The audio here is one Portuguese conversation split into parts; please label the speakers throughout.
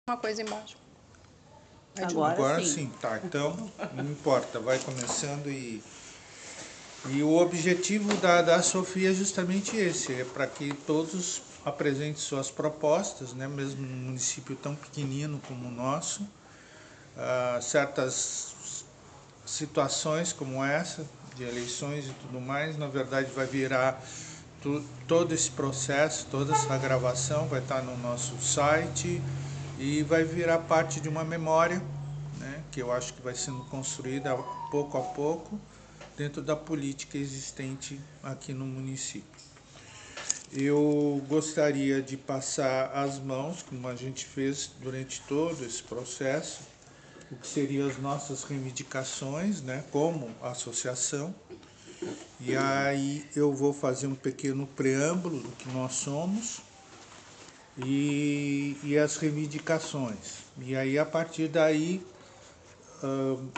Speaker 1: uma coisa embaixo.
Speaker 2: Agora sim, tá. Então, não importa, vai começando e o objetivo da Sofia é justamente esse, é para que todos apresentem suas propostas, né, mesmo num município tão pequenino como o nosso, certas situações como essa, de eleições e tudo mais, na verdade vai virar todo esse processo, toda essa gravação vai estar no nosso site e vai virar parte de uma memória, né, que eu acho que vai sendo construída pouco a pouco dentro da política existente aqui no município. Eu gostaria de passar as mãos, como a gente fez durante todo esse processo, o que seriam as nossas reivindicações, né, como associação. E aí eu vou fazer um pequeno preâmbulo do que nós somos e as reivindicações. E aí, a partir daí,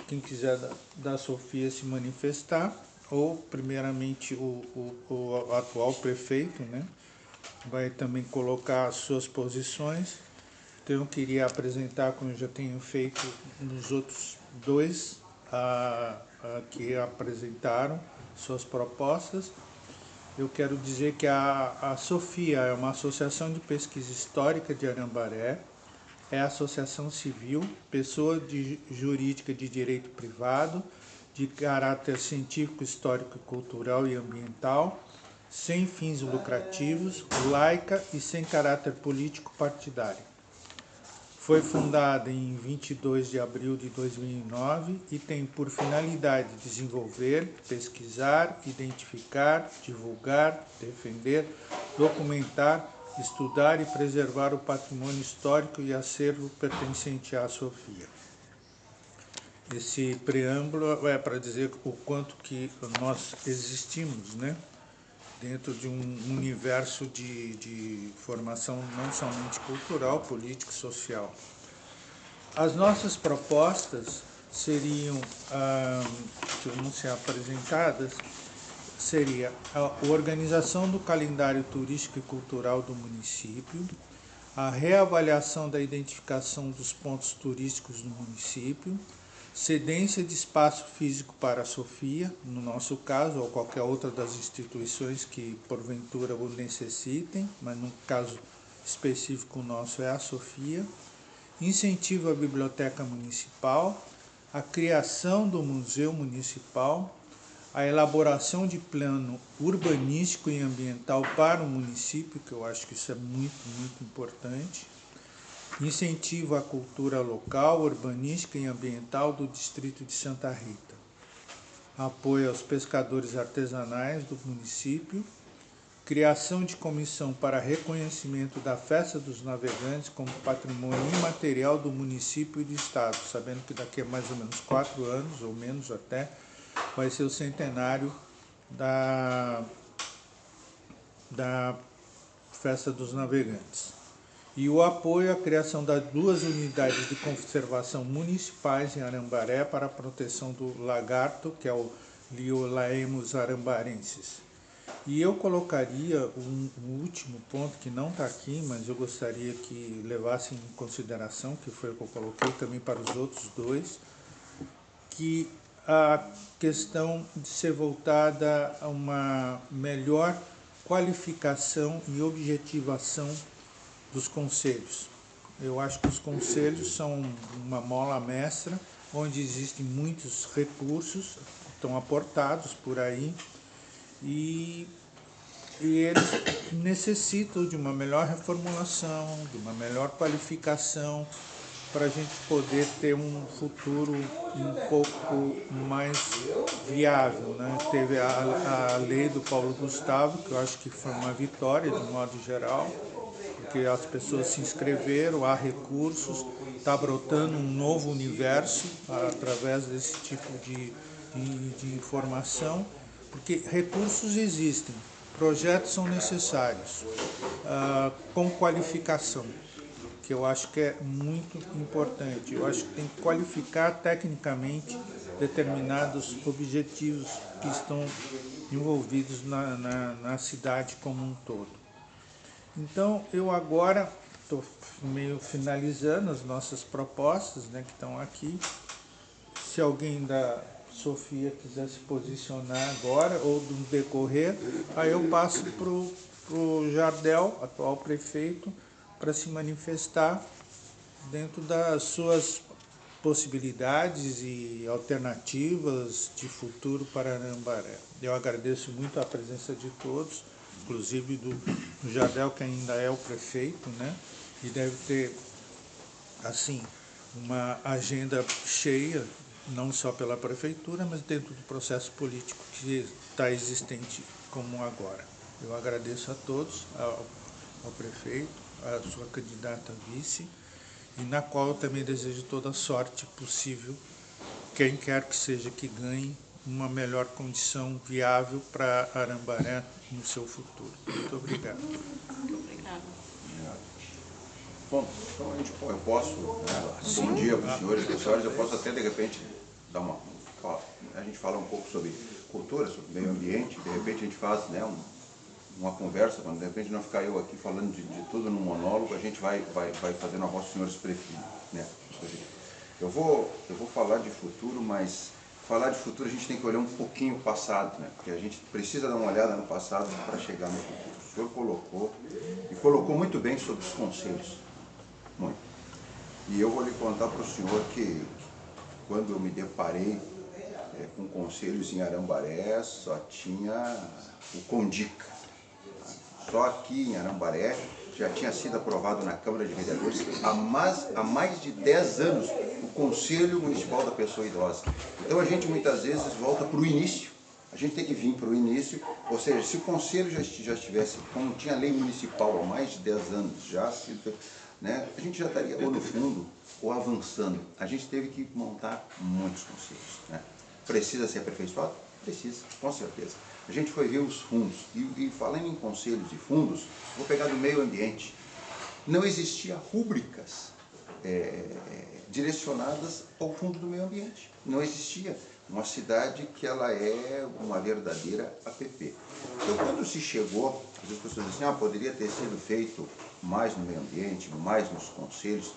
Speaker 2: quem quiser da Sofia se manifestar, ou primeiramente o atual prefeito, né, vai também colocar as suas posições. Então eu queria apresentar, como eu já tenho feito nos outros dois que apresentaram suas propostas. Eu quero dizer que a Sofia é uma associação de pesquisa histórica de Arambaré, é associação civil, pessoa jurídica de direito privado, de caráter científico, histórico, cultural e ambiental, sem fins lucrativos, laica e sem caráter político partidário. Foi fundada em 22 de abril de 2009 e tem por finalidade desenvolver, pesquisar, identificar, divulgar, defender, documentar, estudar e preservar o patrimônio histórico e acervo pertencente à Sofia. Esse preâmbulo é para dizer o quanto que nós existimos, né, dentro de um universo de formação não somente cultural, política e social. As nossas propostas seriam, que vão ser apresentadas, seria a organização do calendário turístico e cultural do município, a reavaliação da identificação dos pontos turísticos do município, cedência de espaço físico para a Sofia, no nosso caso, ou qualquer outra das instituições que porventura o necessitem, mas no caso específico nosso é a Sofia, incentivo à biblioteca municipal, a criação do museu municipal, a elaboração de plano urbanístico e ambiental para o município, que eu acho que isso é muito importante, incentivo à cultura local, urbanística e ambiental do distrito de Santa Rita, apoio aos pescadores artesanais do município, criação de comissão para reconhecimento da Festa dos Navegantes como patrimônio imaterial do município e do estado, sabendo que daqui a mais ou menos 4 anos, ou menos até, vai ser o centenário da Festa dos Navegantes. E o apoio à criação das 2 unidades de conservação municipais em Arambaré para a proteção do lagarto, que é o Liolaemus arambarensis. E eu colocaria um último ponto que não está aqui, mas eu gostaria que levassem em consideração, que foi o que eu coloquei também para os outros dois, que a questão de ser voltada a uma melhor qualificação e objetivação dos conselhos. Eu acho que os conselhos são uma mola mestra, onde existem muitos recursos, estão aportados por aí, e eles necessitam de uma melhor reformulação, de uma melhor qualificação, para a gente poder ter um futuro um pouco mais viável, né? Teve a lei do Paulo Gustavo, que eu acho que foi uma vitória de modo geral, porque as pessoas se inscreveram, há recursos, está brotando um novo universo através desse tipo de informação, porque recursos existem, projetos são necessários, com qualificação, que eu acho que é muito importante. Eu acho que tem que qualificar tecnicamente determinados objetivos que estão envolvidos na cidade como um todo. Então, eu agora estou meio finalizando as nossas propostas, né, que estão aqui. Se alguém da Sofia quiser se posicionar agora ou no decorrer, aí eu passo para o Jardel, atual prefeito, para se manifestar dentro das suas possibilidades e alternativas de futuro para Arambaré. Eu agradeço muito a presença de todos, inclusive do Jardel, que ainda é o prefeito, né? E deve ter, assim, uma agenda cheia, não só pela prefeitura, mas dentro do processo político que está existente como agora. Eu agradeço a todos, ao prefeito, à sua candidata a vice, e na qual eu também desejo toda a sorte possível, quem quer que seja que ganhe uma melhor condição viável para Arambaré no seu futuro. Muito obrigado.
Speaker 1: Obrigada.
Speaker 3: Bom, então eu posso, né? Bom dia para os senhores e senhoras, eu posso até de repente dar a gente fala um pouco sobre cultura, sobre meio ambiente, de repente a gente faz, né, uma conversa, quando de repente não ficar eu aqui falando de tudo num monólogo, a gente vai fazendo a voz dos senhores preferem, né? Eu vou falar de futuro, mas falar de futuro a gente tem que olhar um pouquinho o passado, né? Porque a gente precisa dar uma olhada no passado para chegar no futuro. O senhor colocou muito bem sobre os conselhos, muito. E eu vou lhe contar para o senhor que quando eu me deparei com conselhos em Arambaré, só tinha o Condica. Só aqui em Arambaré já tinha sido aprovado na Câmara de Vereadores há mais de 10 anos o Conselho Municipal da Pessoa Idosa. Então a gente muitas vezes volta para o início, a gente tem que vir para o início, ou seja, se o Conselho já estivesse, como tinha lei municipal há mais de 10 anos, né, a gente já estaria ou no fundo ou avançando. A gente teve que montar muitos conselhos, né? Precisa ser aperfeiçoado? Precisa, com certeza. A gente foi ver os fundos, e falando em conselhos e fundos, vou pegar do meio ambiente. Não existia rúbricas direcionadas ao fundo do meio ambiente. Não existia. Uma cidade que ela é uma verdadeira APP. Então, quando se chegou, as pessoas dizem assim, poderia ter sido feito mais no meio ambiente, mais nos conselhos.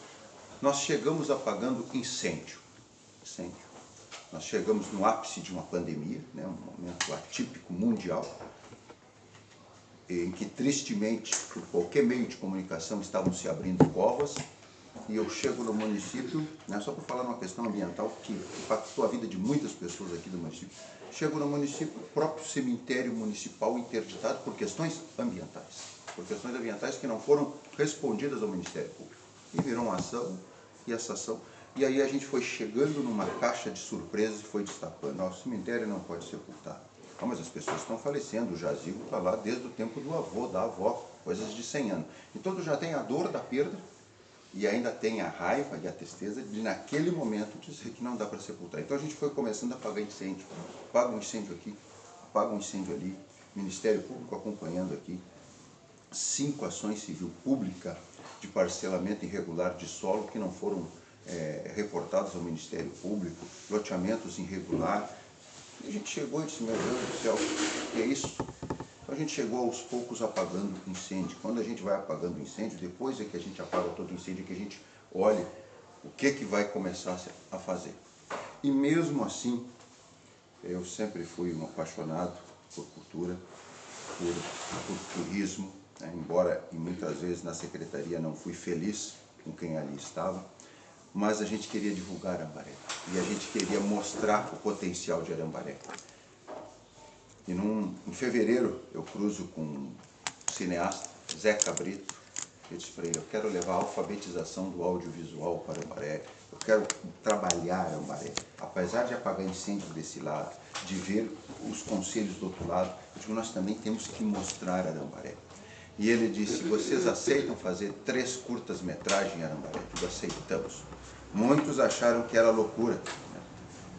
Speaker 3: Nós chegamos apagando incêndio. Nós chegamos no ápice de uma pandemia, né, um momento atípico mundial, em que tristemente, por qualquer meio de comunicação, estavam se abrindo covas, e eu chego no município, né, só para falar uma questão ambiental que impactou a vida de muitas pessoas aqui do município, chego no município, o próprio cemitério municipal interditado por questões ambientais que não foram respondidas ao Ministério Público. E virou uma ação, e essa ação... E aí a gente foi chegando numa caixa de surpresas e foi destapando. O cemitério não pode sepultar. Mas as pessoas estão falecendo, o jazigo está lá desde o tempo do avô, da avó, coisas de 100 anos. Então tu já tem a dor da perda e ainda tem a raiva e a tristeza de naquele momento dizer que não dá para sepultar. Então a gente foi começando a apagar incêndio. Apaga um incêndio aqui, apaga um incêndio ali, Ministério Público acompanhando aqui, 5 ações civil pública de parcelamento irregular de solo que não foram reportados ao Ministério Público, loteamentos irregular. E a gente chegou e disse, meu Deus do céu, o que é isso? Então a gente chegou aos poucos apagando incêndio. Quando a gente vai apagando incêndio, depois é que a gente apaga todo o incêndio, que a gente olha o que vai começar a fazer. E mesmo assim, eu sempre fui um apaixonado por cultura, por turismo, né? Embora e muitas vezes na secretaria não fui feliz com quem ali estava, mas a gente queria divulgar Arambaré e a gente queria mostrar o potencial de Arambaré. E em fevereiro eu cruzo com um cineasta, Zé Cabrito, eu disse para ele, eu quero levar a alfabetização do audiovisual para Arambaré, eu quero trabalhar Arambaré, apesar de apagar incêndio desse lado, de ver os conselhos do outro lado, eu digo, nós também temos que mostrar Arambaré. E ele disse, vocês aceitam fazer 3 curtas-metragens em Arambaré? Eu digo, aceitamos. Muitos acharam que era loucura.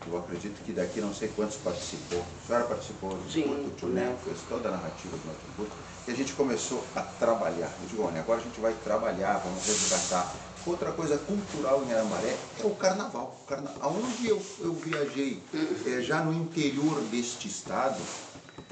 Speaker 3: Eu acredito que daqui não sei quantos participou. A senhora participou do curto, o tio Neto fez toda a narrativa do nosso curto. E a gente começou a trabalhar. Eu digo, olha, agora a gente vai trabalhar, vamos resgatar. Outra coisa cultural em Arambaré é o carnaval. Aonde eu viajei, já no interior deste estado,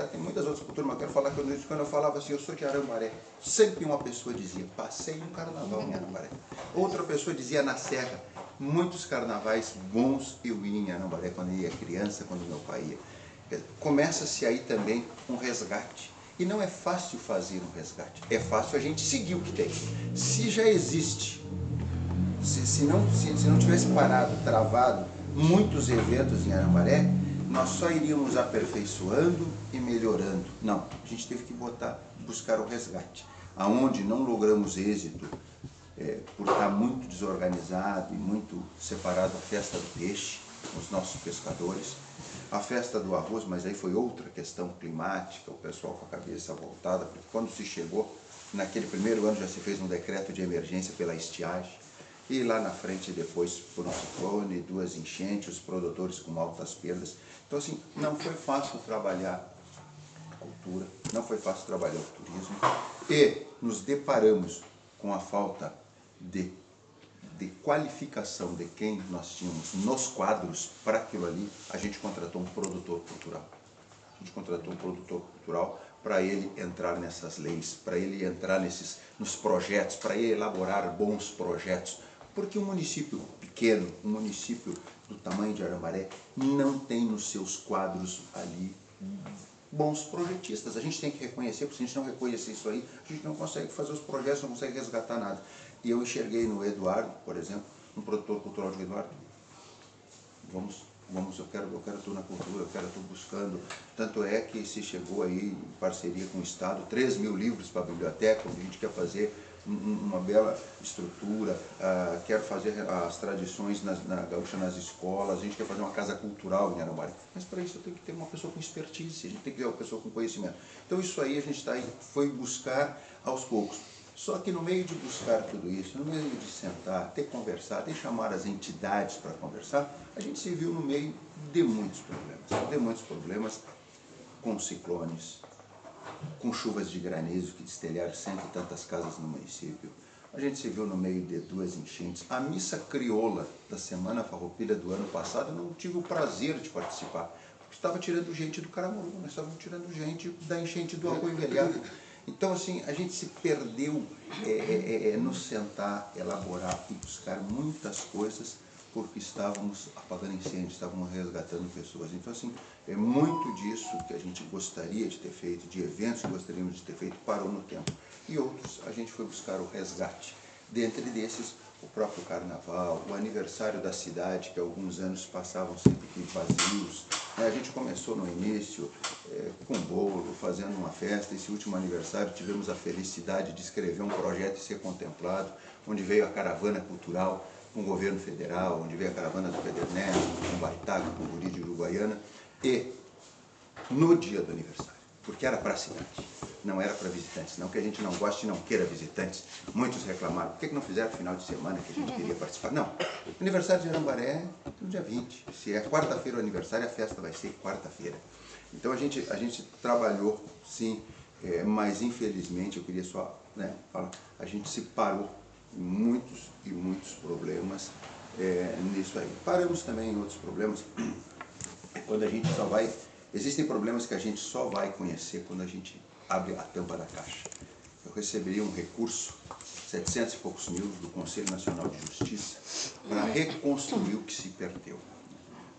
Speaker 3: Tá? Tem muitas outras culturas, mas eu quero falar que quando eu falava assim, eu sou de Arambaré, sempre uma pessoa dizia, passei um carnaval em Arambaré. Outra pessoa dizia, na Serra. Muitos carnavais bons eu ia em Arambaré quando eu ia criança, quando meu pai ia. Começa-se aí também um resgate. E não é fácil fazer um resgate, é fácil a gente seguir o que tem. Se já existe, se não tivesse parado, travado muitos eventos em Arambaré, nós só iríamos aperfeiçoando e melhorando. Não, a gente teve que buscar o resgate. Aonde não logramos êxito, por estar muito desorganizado e muito separado a festa do peixe, os nossos pescadores, a festa do arroz, mas aí foi outra questão climática, o pessoal com a cabeça voltada, porque quando se chegou, naquele primeiro ano já se fez um decreto de emergência pela estiagem, e lá na frente depois por um ciclone, 2 enchentes, os produtores com altas perdas. Então assim, não foi fácil trabalhar a cultura, não foi fácil trabalhar o turismo, e nos deparamos com a falta de qualificação de quem nós tínhamos nos quadros para aquilo ali. A gente contratou um produtor cultural. A gente contratou um produtor cultural para ele entrar nessas leis, para ele entrar nos projetos, para ele elaborar bons projetos. Porque um município pequeno, um município do tamanho de Arambaré, não tem nos seus quadros ali bons projetistas. A gente tem que reconhecer, porque se a gente não reconhecer isso aí, a gente não consegue fazer os projetos, não consegue resgatar nada. E eu enxerguei no Eduardo, por exemplo, um produtor cultural de Eduardo. Eu quero tu na cultura, eu quero tu buscando. Tanto é que se chegou aí, em parceria com o Estado, 3.000 livros para a biblioteca, onde a gente quer fazer uma bela estrutura, quero fazer as tradições na gaúcha nas escolas, a gente quer fazer uma casa cultural em Arambaré. Mas para isso tem que ter uma pessoa com expertise, a gente tem que ter uma pessoa com conhecimento. Então isso aí a gente foi buscar aos poucos. Só que no meio de buscar tudo isso, no meio de sentar, ter que conversar, ter que chamar as entidades para conversar, a gente se viu no meio de muitos problemas com ciclones, com chuvas de granizo que destelharam 100 e tantas casas no município. A gente se viu no meio de 2 enchentes. A missa crioula da Semana Farroupilha do ano passado, eu não tive o prazer de participar, porque estava tirando gente do Caramuru, nós estávamos tirando gente da enchente do Arroio Velhado. Então, assim, a gente se perdeu no sentar, elaborar e buscar muitas coisas, porque estávamos apagando incêndios, estávamos resgatando pessoas. Então, assim, é muito disso que a gente gostaria de ter feito, de eventos que gostaríamos de ter feito, parou no tempo. E outros, a gente foi buscar o resgate. Dentre desses, o próprio carnaval, o aniversário da cidade, que alguns anos passavam sempre aqui vazios. A gente começou no início com bolo, fazendo uma festa. Esse último aniversário tivemos a felicidade de escrever um projeto e ser contemplado, onde veio a caravana cultural com o governo federal, onde veio a caravana do Pederneiras, com o Baitaca, com o Guri de Uruguaiana, e no dia do aniversário, porque era para a cidade, não era para visitantes, não que a gente não goste e não queira visitantes. Muitos reclamaram, por que não fizeram final de semana que a gente queria participar? Não, o aniversário de Arambaré é no dia 20, se é quarta-feira o aniversário, a festa vai ser quarta-feira. Então a gente trabalhou, sim, mas infelizmente, eu queria só falar, a gente se parou em muitos problemas nisso aí. Paramos também em outros problemas, quando a gente só vai... Existem problemas que a gente só vai conhecer quando a gente abre a tampa da caixa. Eu receberia um recurso, 700 e poucos mil, do Conselho Nacional de Justiça, para reconstruir o que se perdeu.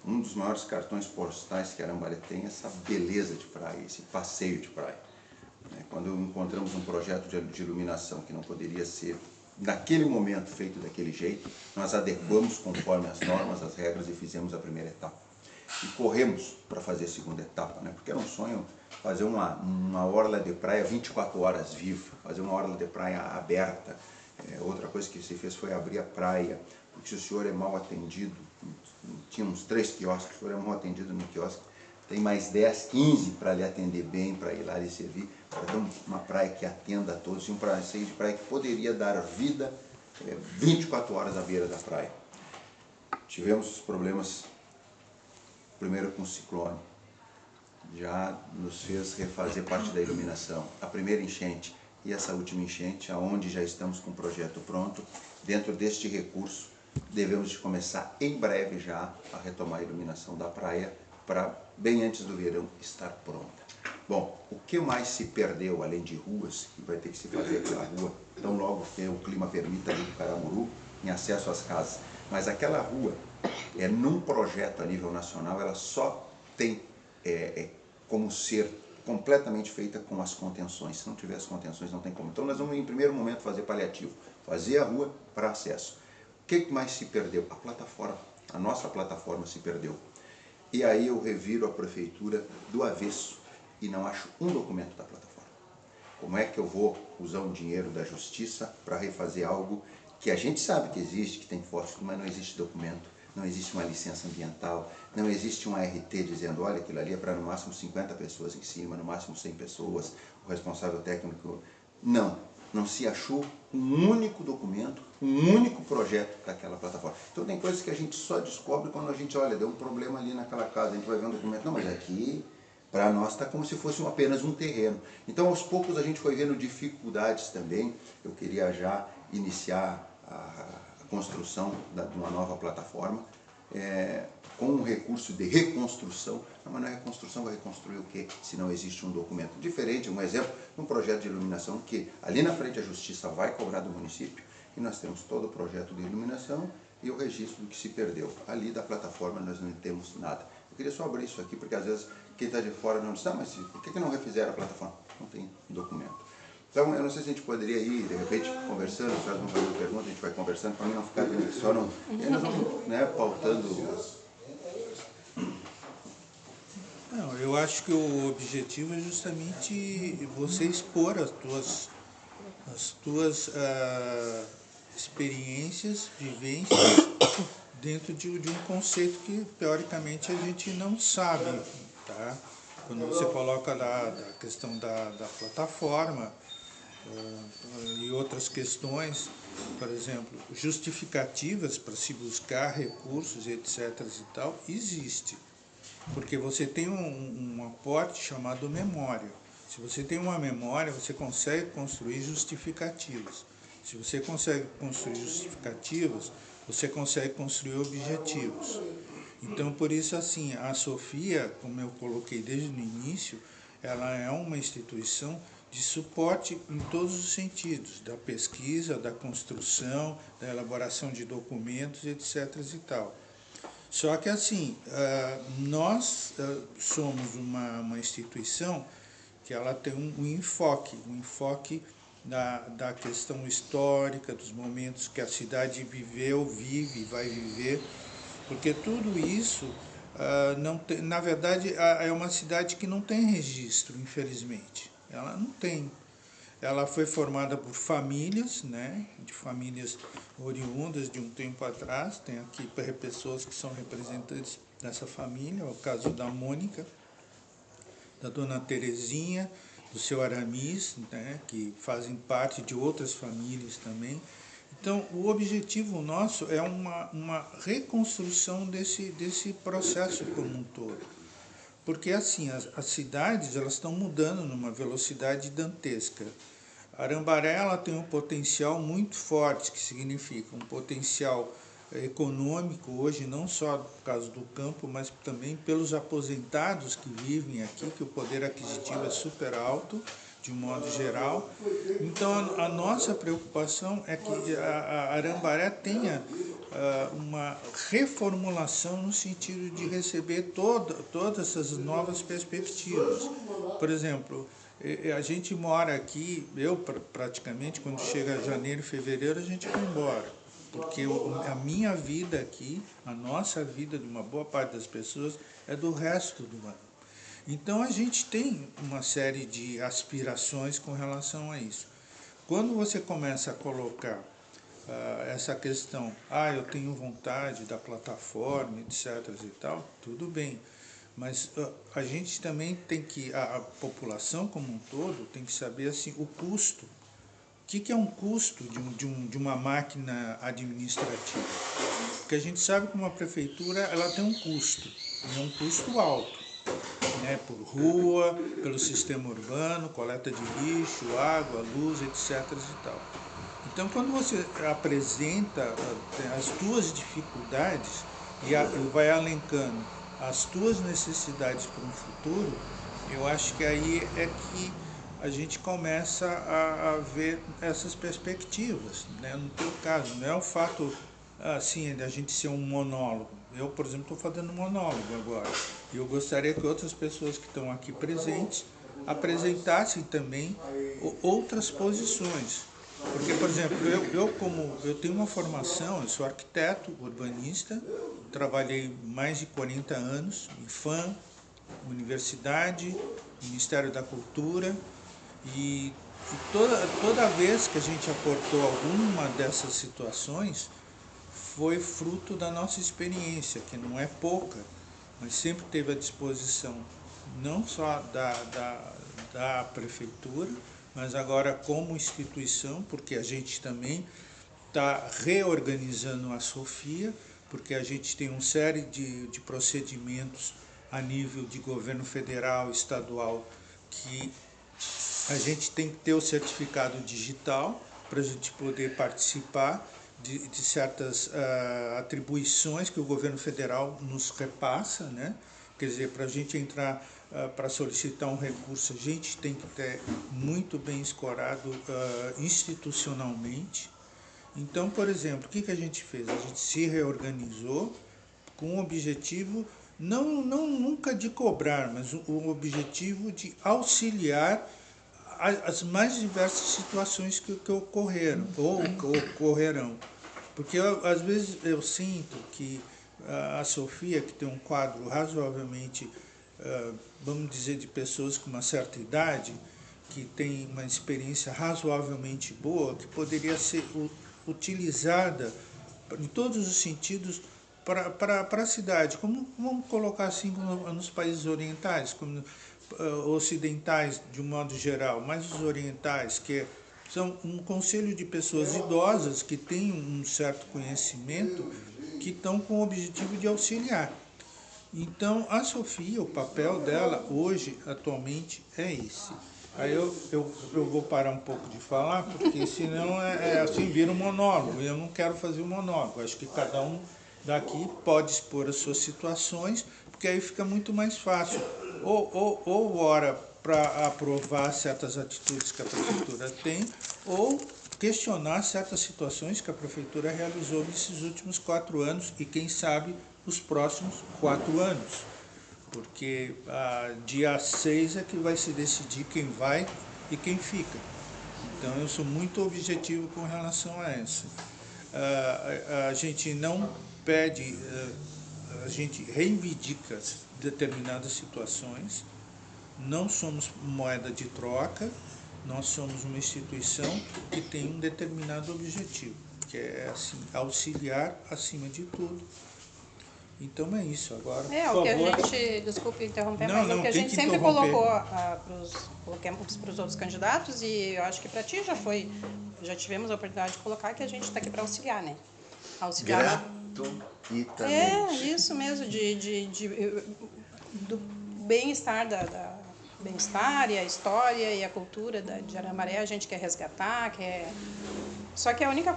Speaker 3: Um dos maiores cartões postais que Arambaré tem é essa beleza de praia, esse passeio de praia. Quando encontramos um projeto de iluminação que não poderia ser, naquele momento, feito daquele jeito, nós adequamos conforme as normas, as regras e fizemos a primeira etapa. E corremos para fazer a segunda etapa, porque era um sonho fazer uma orla de praia 24 horas viva, fazer uma orla de praia aberta. Outra coisa que se fez foi abrir a praia, porque se o senhor é mal atendido, tinha uns 3 quiosques, o senhor é mal atendido no quiosque, tem mais 10, 15 para lhe atender bem, para ir lá lhe servir, para dar uma praia que atenda a todos, e um passeio de praia que poderia dar vida 24 horas à beira da praia. Tivemos os problemas, primeiro com o ciclone, já nos fez refazer parte da iluminação. A primeira enchente e essa última enchente, aonde já estamos com o projeto pronto, dentro deste recurso, devemos de começar em breve já a retomar a iluminação da praia, para bem antes do verão estar pronta. Bom, o que mais se perdeu, além de ruas, que vai ter que se fazer aquela rua, tão logo que o clima permita ali do Caramuru, em acesso às casas. Mas aquela rua, num projeto a nível nacional, ela só tem como ser completamente feita com as contenções. Se não tiver as contenções, não tem como. Então nós vamos, em primeiro momento, fazer paliativo, fazer a rua para acesso. O que mais se perdeu? A plataforma. A nossa plataforma se perdeu. E aí eu reviro a prefeitura do avesso e não acho um documento da plataforma. Como é que eu vou usar um dinheiro da justiça para refazer algo que a gente sabe que existe, que tem fotos, mas não existe documento, não existe uma licença ambiental, não existe um ART dizendo, olha, aquilo ali é para no máximo 50 pessoas em cima, no máximo 100 pessoas, o responsável técnico... Não se achou um único documento, um único projeto daquela plataforma. Então tem coisas que a gente só descobre quando a gente, olha, deu um problema ali naquela casa, a gente vai ver um documento, não, mas aqui, para nós, está como se fosse apenas um terreno. Então aos poucos a gente foi vendo dificuldades também. Eu queria já iniciar a construção de uma nova plataforma, com um recurso de reconstrução. Não, mas não é reconstrução, vai reconstruir o quê? Se não existe um documento. Diferente, um exemplo, um projeto de iluminação que ali na frente a justiça vai cobrar do município, e nós temos todo o projeto de iluminação e o registro do que se perdeu. Ali da plataforma nós não temos nada. Eu queria só abrir isso aqui, porque às vezes quem está de fora não diz, mas por que não refizeram a plataforma? Não tem documento. Então, eu não sei se a gente poderia ir, de repente, conversando, se elas vão fazer pergunta, a gente vai conversando, para mim não ficar só não... E nós vamos, pautando...
Speaker 2: Não, eu acho que o objetivo é justamente você expor as tuas experiências, vivências, dentro de um conceito que, teoricamente, a gente não sabe, tá? Quando você coloca da questão da plataforma, e outras questões, por exemplo, justificativas para se buscar recursos, etc. e tal, existe. Porque você tem um aporte chamado memória. Se você tem uma memória, você consegue construir justificativas. Se você consegue construir justificativas, você consegue construir objetivos. Então, por isso, assim, a Sofia, como eu coloquei desde o início, ela é uma instituição de suporte em todos os sentidos, da pesquisa, da construção, da elaboração de documentos, etc. e tal. Só que assim, nós somos uma instituição que ela tem um enfoque da questão histórica, dos momentos que a cidade viveu, vive e vai viver, porque tudo isso, não tem, na verdade, é uma cidade que não tem registro, infelizmente. Ela não tem. Ela foi formada por famílias, né, de famílias oriundas de um tempo atrás. Tem aqui pessoas que são representantes dessa família, é o caso da Mônica, da dona Terezinha, do seu Aramis, né, que fazem parte de outras famílias também. Então, o objetivo nosso é uma reconstrução desse processo como um todo. Porque assim, as cidades elas estão mudando numa velocidade dantesca. Arambaré ela tem um potencial muito forte, que significa um potencial econômico hoje, não só por causa do campo, mas também pelos aposentados que vivem aqui, que o poder aquisitivo é super alto, de um modo geral. Então, a nossa preocupação é que a Arambaré tenha uma reformulação no sentido de receber todas essas novas perspectivas. Por exemplo, a gente mora aqui, eu praticamente, quando chega janeiro e fevereiro, a gente vai embora. Porque a minha vida aqui, a nossa vida de uma boa parte das pessoas, é do resto do ano. Então a gente tem uma série de aspirações com relação a isso. Quando você começa a colocar essa questão, eu tenho vontade da plataforma, etc. e tal, tudo bem. Mas a gente também tem que, a população como um todo, tem que saber assim, o custo. O que é um custo de uma máquina administrativa? Porque a gente sabe que uma prefeitura ela tem um custo, e é um custo alto, né, por rua, pelo sistema urbano, coleta de lixo, água, luz, etc. e tal. Então, quando você apresenta as tuas dificuldades e vai alencando as tuas necessidades para um futuro, Eu acho que aí é que a gente começa a ver essas perspectivas, né? No teu caso, não é o fato assim de a gente ser um monólogo. Eu, por exemplo, estou fazendo um monólogo agora. E eu gostaria que outras pessoas que estão aqui presentes apresentassem também outras posições. Porque, por exemplo, eu tenho uma formação, eu sou arquiteto, urbanista, trabalhei mais de 40 anos em FAM, universidade, Ministério da Cultura, e toda vez que a gente aportou alguma dessas situações, foi fruto da nossa experiência, que não é pouca, mas sempre teve à disposição não só da prefeitura, mas agora como instituição, porque a gente também está reorganizando a Sofia, porque a gente tem uma série de procedimentos a nível de governo federal, estadual, que a gente tem que ter o certificado digital para a gente poder participar de certas atribuições que o governo federal nos repassa, né? Quer dizer, para a gente entrar para solicitar um recurso, a gente tem que ter muito bem escorado institucionalmente. Então, por exemplo, o que a gente fez? A gente se reorganizou com o objetivo, não nunca de cobrar, mas o objetivo de auxiliar as mais diversas situações que ocorreram ou ocorrerão. Porque às vezes eu sinto que a Sofia, que tem um quadro razoavelmente, vamos dizer, de pessoas com uma certa idade, que tem uma experiência razoavelmente boa, que poderia ser utilizada em todos os sentidos para a cidade, como vamos colocar assim nos países orientais, como ocidentais de um modo geral, mas os orientais, que são um conselho de pessoas idosas que têm um certo conhecimento, que estão com o objetivo de auxiliar. Então, a Sofia, o papel dela hoje, atualmente, é esse. Aí eu vou parar um pouco de falar, porque senão assim, vira um monólogo, e eu não quero fazer um monólogo. Acho que cada um daqui pode expor as suas situações, porque aí fica muito mais fácil. Ou ora para aprovar certas atitudes que a prefeitura tem, ou questionar certas situações que a prefeitura realizou nesses últimos 4 anos e quem sabe os próximos 4 anos. Porque dia 6 é que vai se decidir quem vai e quem fica. Então eu sou muito objetivo com relação a isso. A gente não pede, a gente reivindica determinadas situações, não somos moeda de troca, nós somos uma instituição que tem um determinado objetivo, que é assim, auxiliar acima de tudo. Então é isso agora.
Speaker 1: O que a gente, desculpe interromper,
Speaker 2: não,
Speaker 1: mas
Speaker 2: não,
Speaker 1: o que a gente sempre colocou para os outros candidatos, e eu acho que para ti já tivemos a oportunidade de colocar que a gente está aqui para auxiliar, né? Auxiliar
Speaker 3: gratuitamente.
Speaker 1: Isso mesmo, do bem-estar bem-estar e a história e a cultura de Arambaré a gente quer resgatar, só que a única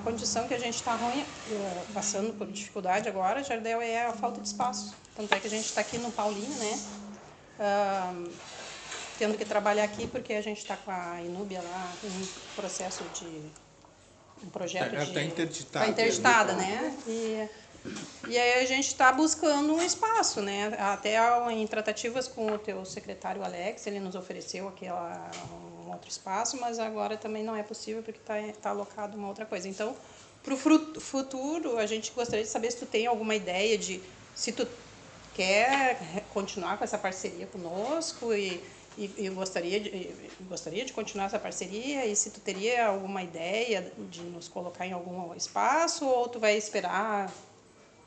Speaker 1: condição que a gente está passando por dificuldade agora, Jardel, é a falta de espaço. Tanto é que a gente está aqui no Paulinho, né? Tendo que trabalhar aqui porque a gente está com a Inúbia lá em processo de um projeto de...
Speaker 2: Está interditada.
Speaker 1: Está interditada, né? E aí a gente está buscando um espaço, né? Até em tratativas com o teu secretário Alex, ele nos ofereceu um outro espaço, mas agora também não é possível porque está alocado uma outra coisa. Então, para o futuro, a gente gostaria de saber se tu tem alguma ideia de se tu quer continuar com essa parceria conosco e gostaria de continuar essa parceria, e se tu teria alguma ideia de nos colocar em algum espaço, ou tu vai esperar,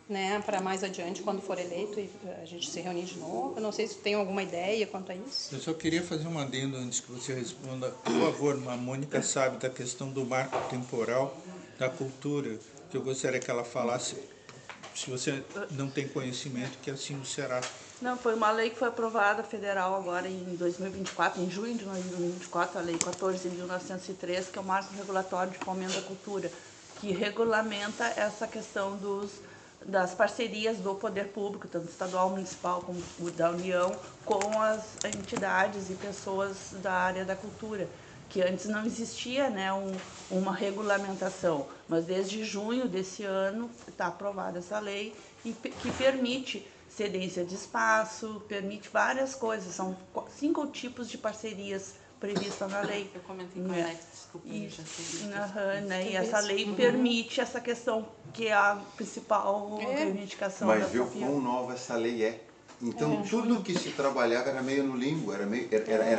Speaker 1: né, para mais adiante, quando for eleito, e a gente se reunir de novo. Eu não sei se tu tem alguma ideia quanto a isso.
Speaker 2: Eu só queria fazer um adendo antes que você responda. Por favor, a Mônica sabe da questão do marco temporal da cultura, que eu gostaria que ela falasse, se você não tem conhecimento, que assim o será.
Speaker 4: Não, foi uma lei que foi aprovada federal agora em 2024, em junho de 2024, a Lei 14.903, que é o marco regulatório de fomento da cultura, que regulamenta essa questão dos das parcerias do poder público, tanto estadual, municipal como o da União, com as entidades e pessoas da área da cultura, que antes não existia, né, uma regulamentação, mas desde junho desse ano está aprovada essa lei que permite cedência de espaço, permite várias coisas, são 5 tipos de parcerias previstas na lei.
Speaker 5: Eu comentei com a Alex, desculpa, já sei.
Speaker 4: Né, e essa lei permite essa questão, que é a principal reivindicação da
Speaker 3: Mas viu
Speaker 4: Sofia.
Speaker 3: quão nova essa lei é. Então, tudo que se trabalhava era meio no limbo, era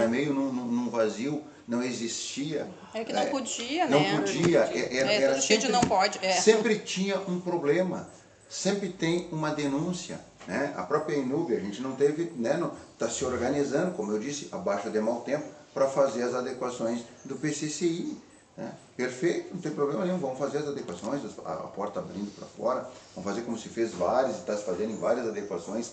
Speaker 3: meio num vazio, não existia.
Speaker 1: É que não podia,
Speaker 3: não
Speaker 1: né?
Speaker 3: Não podia. Era
Speaker 1: tudo cheio de não pode.
Speaker 3: Sempre tinha um problema, sempre tem uma denúncia. Né? A própria Inúbia, a gente não teve, né, está se organizando, como eu disse, abaixo de mau tempo, para fazer as adequações do PCCI. Né? Perfeito, não tem problema nenhum, vamos fazer as adequações, a porta abrindo para fora, vamos fazer como se fez várias, e está se fazendo em várias adequações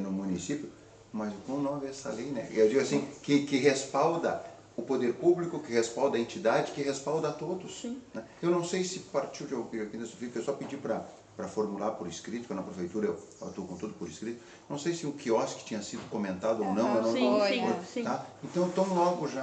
Speaker 3: no município, mas como não haver essa lei, né? Eu digo assim, que respalda o poder público, que respalda a entidade, que respalda a todos. Né? Eu não sei se partiu de alguém aqui na Sofia, que eu só pedi para formular por escrito, que na prefeitura eu atuo com tudo por escrito. Não sei se o quiosque tinha sido comentado ou não.
Speaker 4: Sim.
Speaker 3: Tá? Então, tão logo já,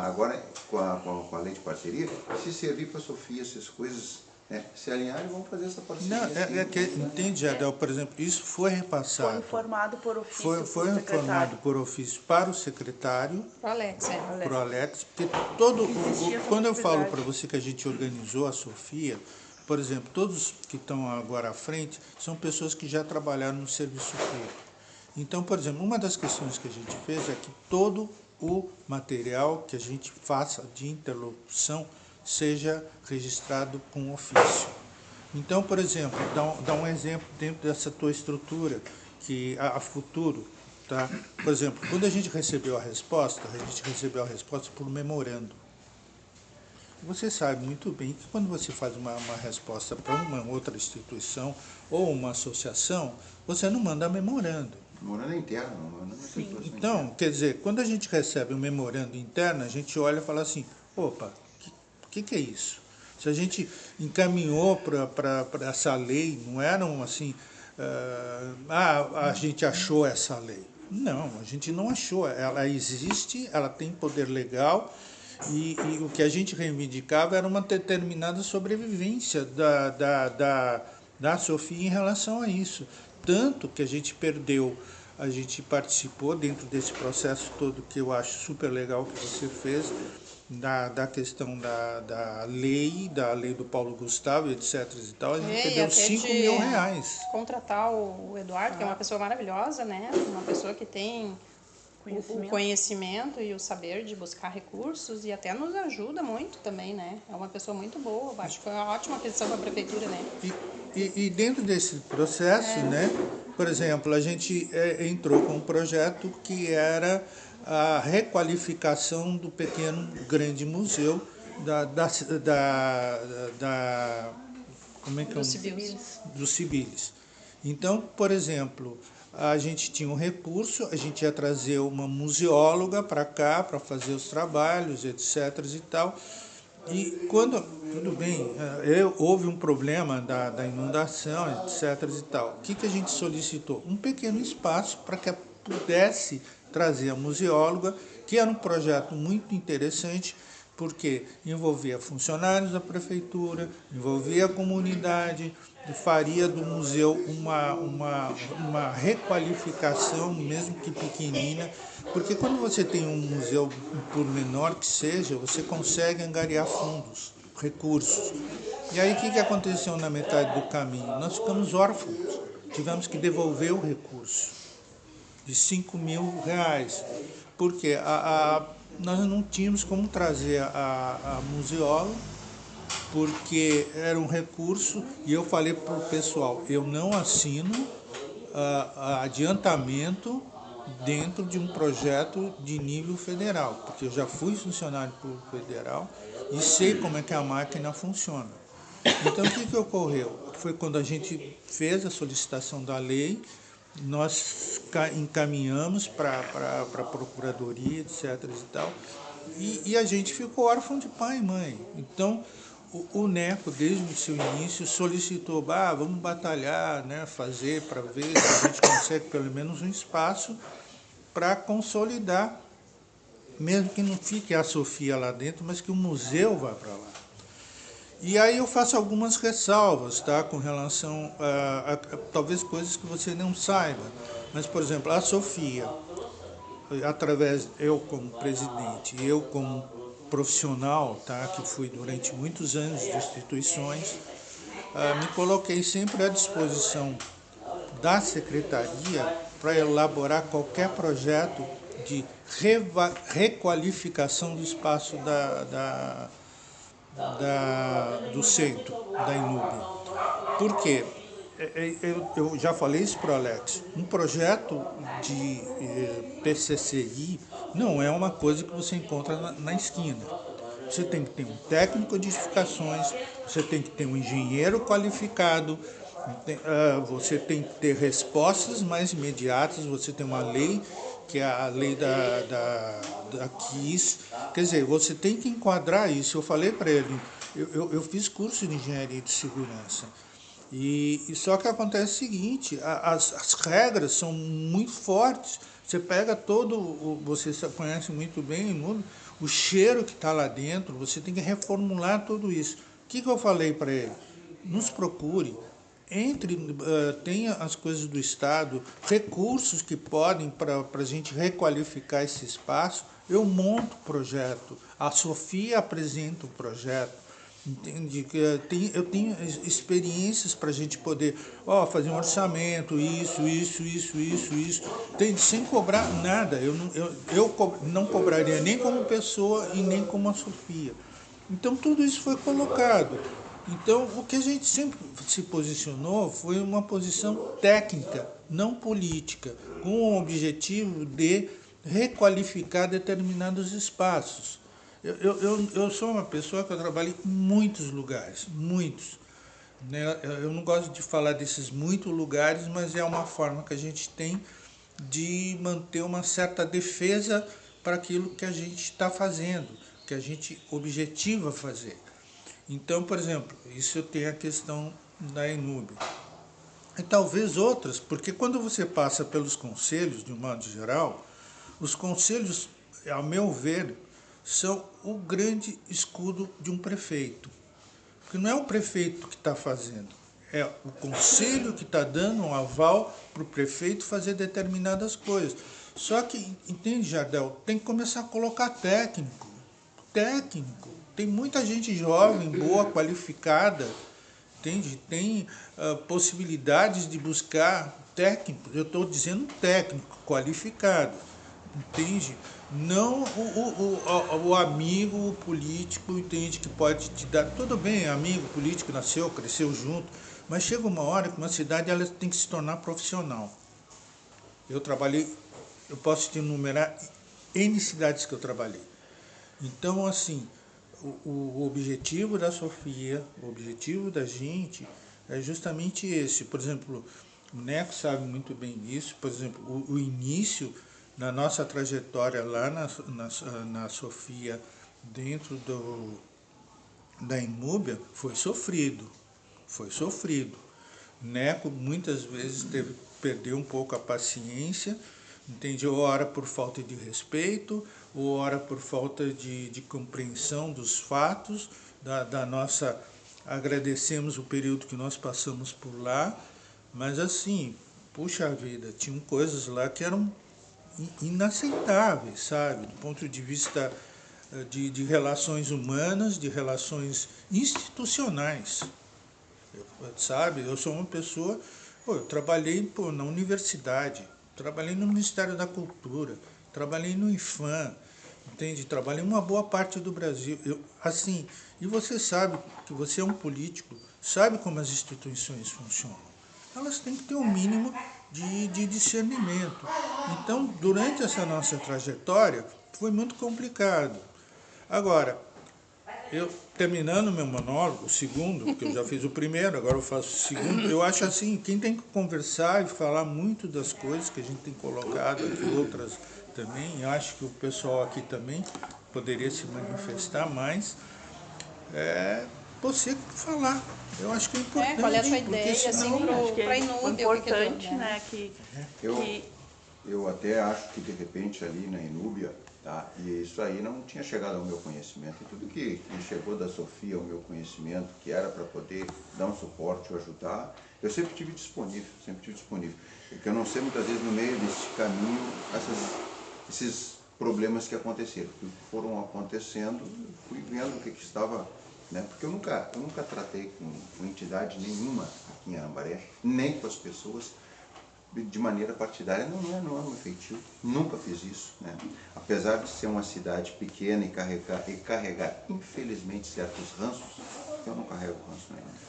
Speaker 3: agora com a lei de parceria, se servir para a Sofia, essas coisas se alinharem, vamos fazer essa parceria.
Speaker 2: Não, entende, Adel, por exemplo, isso foi repassado.
Speaker 4: Foi informado por ofício.
Speaker 2: Foi informado por ofício para o secretário,
Speaker 1: Pro Alex,
Speaker 2: para o Alex, porque quando eu falo para você que a gente organizou a Sofia, por exemplo, todos que estão agora à frente são pessoas que já trabalharam no serviço público. Então, por exemplo, uma das questões que a gente fez é que todo o material que a gente faça de interlocução seja registrado com ofício. Então, por exemplo, dá um exemplo dentro dessa tua estrutura, que a futuro, tá? Por exemplo, quando a gente recebeu a resposta por memorando. Você sabe muito bem que quando você faz uma resposta para uma outra instituição ou uma associação, você não manda memorando.
Speaker 3: Memorando interno, não manda situação
Speaker 2: Então,
Speaker 3: interna.
Speaker 2: quer dizer, quando a gente recebe um memorando interno, a gente olha e fala assim, opa, o que é isso? Se a gente encaminhou para essa lei, não eram assim, a gente achou essa lei. Não, a gente não achou. Ela existe, ela tem poder legal, e o que a gente reivindicava era uma determinada sobrevivência da Sofia em relação a isso. Tanto que a gente participou dentro desse processo todo, que eu acho super legal que você fez, da questão da lei do Paulo Gustavo, etc. e tal, a gente perdeu 5 mil reais.
Speaker 1: Contratar o Eduardo, que é uma pessoa maravilhosa, né? Uma pessoa que tem o conhecimento e o saber de buscar recursos e até nos ajuda muito também, né? É uma pessoa muito boa, acho que foi uma ótima aquisição para a prefeitura, né?
Speaker 2: E dentro desse processo, né, por exemplo, a gente entrou com um projeto que era a requalificação do pequeno grande museu dos Cibiles. Então, por exemplo, a gente tinha um recurso, a gente ia trazer uma museóloga para cá para fazer os trabalhos, etc. e tal. E tudo bem, houve um problema da inundação, etc. e tal. O que a gente solicitou? Um pequeno espaço para que pudesse trazer a museóloga, que era um projeto muito interessante, porque envolvia funcionários da prefeitura, envolvia a comunidade, e faria do museu uma requalificação, mesmo que pequenina, porque quando você tem um museu, por menor que seja, você consegue angariar fundos, recursos. E aí o que aconteceu na metade do caminho? Nós ficamos órfãos, tivemos que devolver o recurso de 5 mil reais, porque nós não tínhamos como trazer a museóloga, porque era um recurso, e eu falei para o pessoal, eu não assino adiantamento dentro de um projeto de nível federal, porque eu já fui funcionário público federal e sei como é que a máquina funciona. Então, o que ocorreu? Foi quando a gente fez a solicitação da lei, nós encaminhamos para a procuradoria, etc. e tal, e a gente ficou órfão de pai e mãe. Então, o NECO, desde o seu início, solicitou, vamos batalhar, né, fazer para ver se a gente consegue pelo menos um espaço para consolidar, mesmo que não fique a Sofia lá dentro, mas que o museu vá para lá. E aí eu faço algumas ressalvas, tá, com relação a talvez coisas que você não saiba. Mas, por exemplo, a Sofia, através, eu como presidente, eu como profissional, tá, que fui durante muitos anos de instituições, me coloquei sempre à disposição da secretaria para elaborar qualquer projeto de requalificação do espaço do centro, da Inúbia. Por quê? Eu já falei isso para o Alex, um projeto de PCCI não é uma coisa que você encontra na esquina. Você tem que ter um técnico de edificações, você tem que ter um engenheiro qualificado, você tem que ter respostas mais imediatas, você tem uma lei, que é a lei da KIS, quer dizer, você tem que enquadrar isso. Eu falei para ele, eu fiz curso de engenharia de segurança, e só que acontece o seguinte, as regras são muito fortes. Você pega você conhece muito bem o cheiro que está lá dentro, você tem que reformular tudo isso. O que eu falei para ele? Nos procure, tenha as coisas do Estado, recursos que podem para a gente requalificar esse espaço. Eu monto o projeto, a Sofia apresenta o projeto. Entende? Eu tenho experiências para a gente poder fazer um orçamento, isso. Entende? Sem cobrar nada. Eu não cobraria nem como pessoa e nem como a Sofia. Então tudo isso foi colocado. Então o que a gente sempre se posicionou foi uma posição técnica, não política, com o objetivo de requalificar determinados espaços. Eu sou uma pessoa que eu trabalhei em muitos lugares, muitos. Né? Eu não gosto de falar desses muitos lugares, mas é uma forma que a gente tem de manter uma certa defesa para aquilo que a gente está fazendo, que a gente objetiva fazer. Então, por exemplo, isso tem a questão da Inúbia. E talvez outras, porque quando você passa pelos conselhos, de um modo geral, os conselhos, ao meu ver, são o grande escudo de um prefeito. Porque não é o prefeito que está fazendo, é o conselho que está dando um aval para o prefeito fazer determinadas coisas. Só que, entende, Jardel, tem que começar a colocar técnico. Tem muita gente jovem, boa, qualificada, entende? Tem possibilidades de buscar técnico, eu estou dizendo técnico, qualificado, entende? Não o amigo político, entende, que pode te dar, tudo bem, amigo político, nasceu, cresceu junto, mas chega uma hora que uma cidade ela tem que se tornar profissional. Eu posso te enumerar N cidades que eu trabalhei. Então, assim, o objetivo da Sofia, o objetivo da gente é justamente esse. Por exemplo, o NECO sabe muito bem disso. Por exemplo, o início na nossa trajetória lá na Sofia, dentro da Inúbia, foi sofrido. O NECO muitas vezes perdeu um pouco a paciência, entende? Ou ora por falta de respeito, ou ora por falta de compreensão dos fatos, da nossa... Agradecemos o período que nós passamos por lá, mas assim, puxa vida, tinham coisas lá que eram inaceitáveis, sabe? Do ponto de vista de relações humanas, de relações institucionais. Sabe? Eu sou uma pessoa... eu trabalhei na universidade, trabalhei no Ministério da Cultura, trabalhei no IFAM, entende? Trabalhei em uma boa parte do Brasil. E você sabe que você é um político, sabe como as instituições funcionam. Elas têm que ter um mínimo de discernimento. Então, durante essa nossa trajetória, foi muito complicado. Agora, terminando meu monólogo, o segundo, porque eu já fiz o primeiro, agora eu faço o segundo, eu acho assim, quem tem que conversar e falar muito das coisas que a gente tem colocado aqui, outras também, eu acho que o pessoal aqui também poderia se manifestar mais, você falar. Eu acho que é importante.
Speaker 1: Qual é a sua
Speaker 2: porque
Speaker 1: ideia,
Speaker 2: senão-
Speaker 1: assim,
Speaker 4: Acho que
Speaker 1: para a
Speaker 4: é
Speaker 1: Inúbia?
Speaker 4: importante, né,
Speaker 3: Eu até acho que de repente ali na Inúbia, tá? E isso aí não tinha chegado ao meu conhecimento. E tudo que chegou da Sofia ao meu conhecimento, que era para poder dar um suporte ou ajudar, eu sempre tive disponível, sempre tive disponível. Porque eu não sei muitas vezes no meio desse caminho esses problemas que aconteceram, que foram acontecendo, eu fui vendo o que estava, né? Porque eu nunca tratei com entidade nenhuma aqui em Arambaré, nem com as pessoas de maneira partidária. Não é meu feitio, nunca fiz isso, né? Apesar de ser uma cidade pequena e carregar infelizmente certos ranços, eu não carrego ranço nenhum.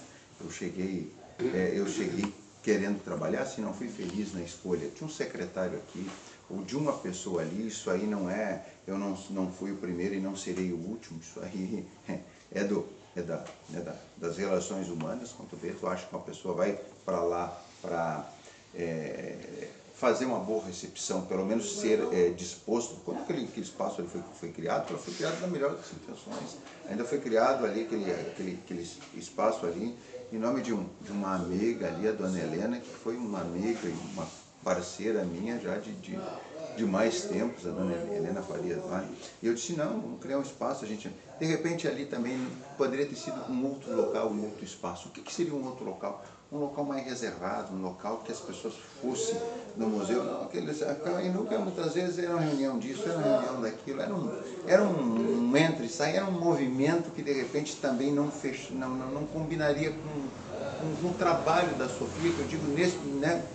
Speaker 3: Eu cheguei querendo trabalhar, se não fui feliz na escolha de um secretário aqui ou de uma pessoa ali, isso aí não é, eu não fui o primeiro e não serei o último, isso aí das relações humanas. Quando tu vê, tu acha que uma pessoa vai para lá para fazer uma boa recepção, pelo menos ser disposto. Quando aquele espaço ali foi criado, ela foi criado na melhor das intenções. Ainda foi criado ali aquele espaço ali em nome de uma amiga ali, a dona Helena, que foi uma amiga e uma parceira minha já de mais tempos, a dona Helena Farias Vale. E eu disse, não, vamos criar um espaço. De repente ali também poderia ter sido um outro local, um outro espaço. O que seria um outro local? Um local mais reservado, um local que as pessoas fossem no museu. Não, a Inúbia muitas vezes era uma reunião disso, era uma reunião daquilo, era um entra e sai, era um movimento que de repente também não combinaria com o trabalho da Sofia, que eu digo, né,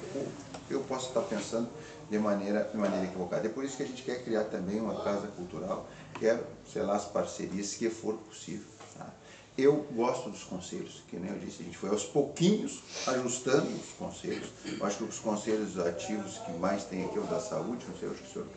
Speaker 3: eu posso estar pensando de maneira equivocada. É por isso que a gente quer criar também uma casa cultural, quer, sei lá, as parcerias, que for possível. Tá? Eu gosto dos conselhos, que nem eu disse, a gente foi aos pouquinhos ajustando os conselhos. Eu acho que os conselhos ativos que mais tem aqui é o da saúde, não sei, acho que o senhor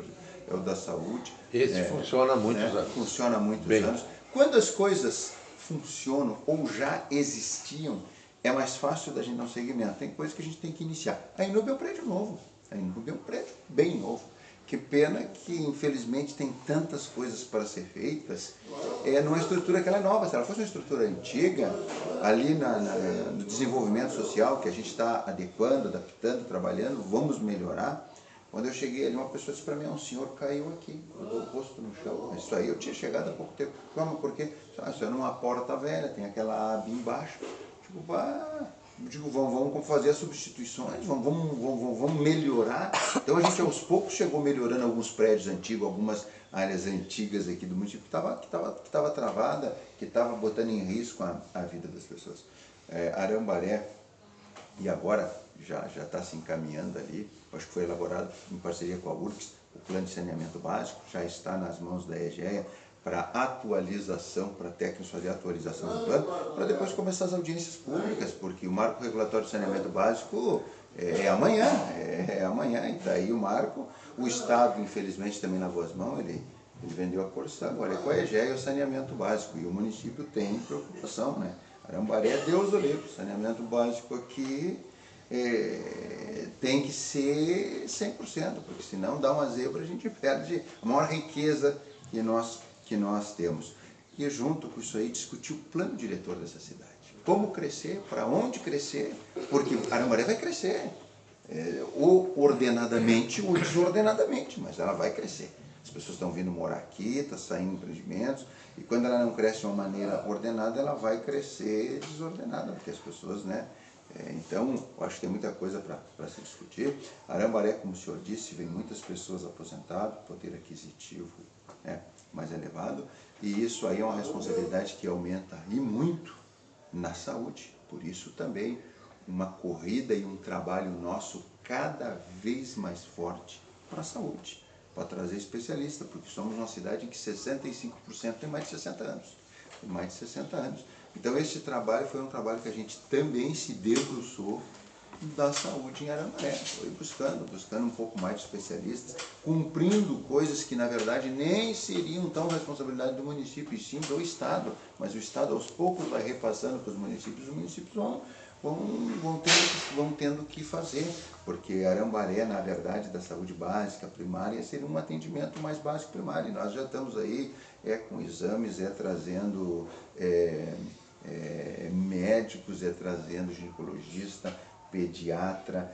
Speaker 3: é o da saúde.
Speaker 6: Esse funciona há muitos anos.
Speaker 3: Funciona há muitos anos. Quando as coisas funcionam ou já existiam, é mais fácil da gente dar um segmento. Tem coisas que a gente tem que iniciar. A Inúbia é um prédio novo. A Inúbia é um prédio bem novo. Que pena que, infelizmente, tem tantas coisas para ser feitas numa estrutura que ela é nova. Se ela fosse uma estrutura antiga, ali no desenvolvimento social, que a gente está adequando, adaptando, trabalhando, vamos melhorar. Quando eu cheguei ali, uma pessoa disse para mim, um senhor caiu aqui, botou o rosto no chão. Isso aí eu tinha chegado há pouco tempo. Como? Por quê? Isso é numa porta velha, tem aquela aba embaixo. Digo, vamos fazer as substituições, vamos melhorar. Então a gente aos poucos chegou melhorando alguns prédios antigos, algumas áreas antigas aqui do município que estava travada, que estava botando em risco a vida das pessoas. Arambaré, e agora já está se encaminhando ali, acho que foi elaborado em parceria com a URCS, o plano de saneamento básico, já está nas mãos da EGEA, para atualização, para técnicos fazer a atualização do plano, para depois começar as audiências públicas, porque o marco regulatório de saneamento básico é amanhã, e daí o marco, o Estado, infelizmente, também lavou as mãos, ele vendeu a Corsã, agora é com a EGEA e o saneamento básico, e o município tem preocupação, né? Arambaré é Deus do livro, saneamento básico aqui tem que ser 100%, porque senão dá uma zebra, a gente perde a maior riqueza que nós temos. E junto com isso aí, discutir o plano diretor dessa cidade. Como crescer, para onde crescer, porque Arambaré vai crescer, ou ordenadamente ou desordenadamente, mas ela vai crescer. As pessoas estão vindo morar aqui, estão saindo empreendimentos, e quando ela não cresce de uma maneira ordenada, ela vai crescer desordenada, porque as pessoas, né? Então, eu acho que tem muita coisa para se discutir. Arambaré, como o senhor disse, vem muitas pessoas aposentadas, poder aquisitivo mais elevado, e isso aí é uma responsabilidade que aumenta e muito na saúde. Por isso também uma corrida e um trabalho nosso cada vez mais forte para a saúde, para trazer especialista, porque somos uma cidade em que 65% tem mais de 60 anos. Tem mais de 60 anos. Então esse trabalho foi um trabalho que a gente também se debruçou da saúde em Arambaré. Foi buscando um pouco mais de especialistas, cumprindo coisas que na verdade nem seriam tão responsabilidade do município, e sim do Estado. Mas o Estado aos poucos vai repassando para os municípios vão tendo que fazer, porque Arambaré, na verdade, da saúde básica, primária, seria um atendimento mais básico primário. E nós já estamos aí com exames, trazendo médicos, trazendo ginecologista, pediatra,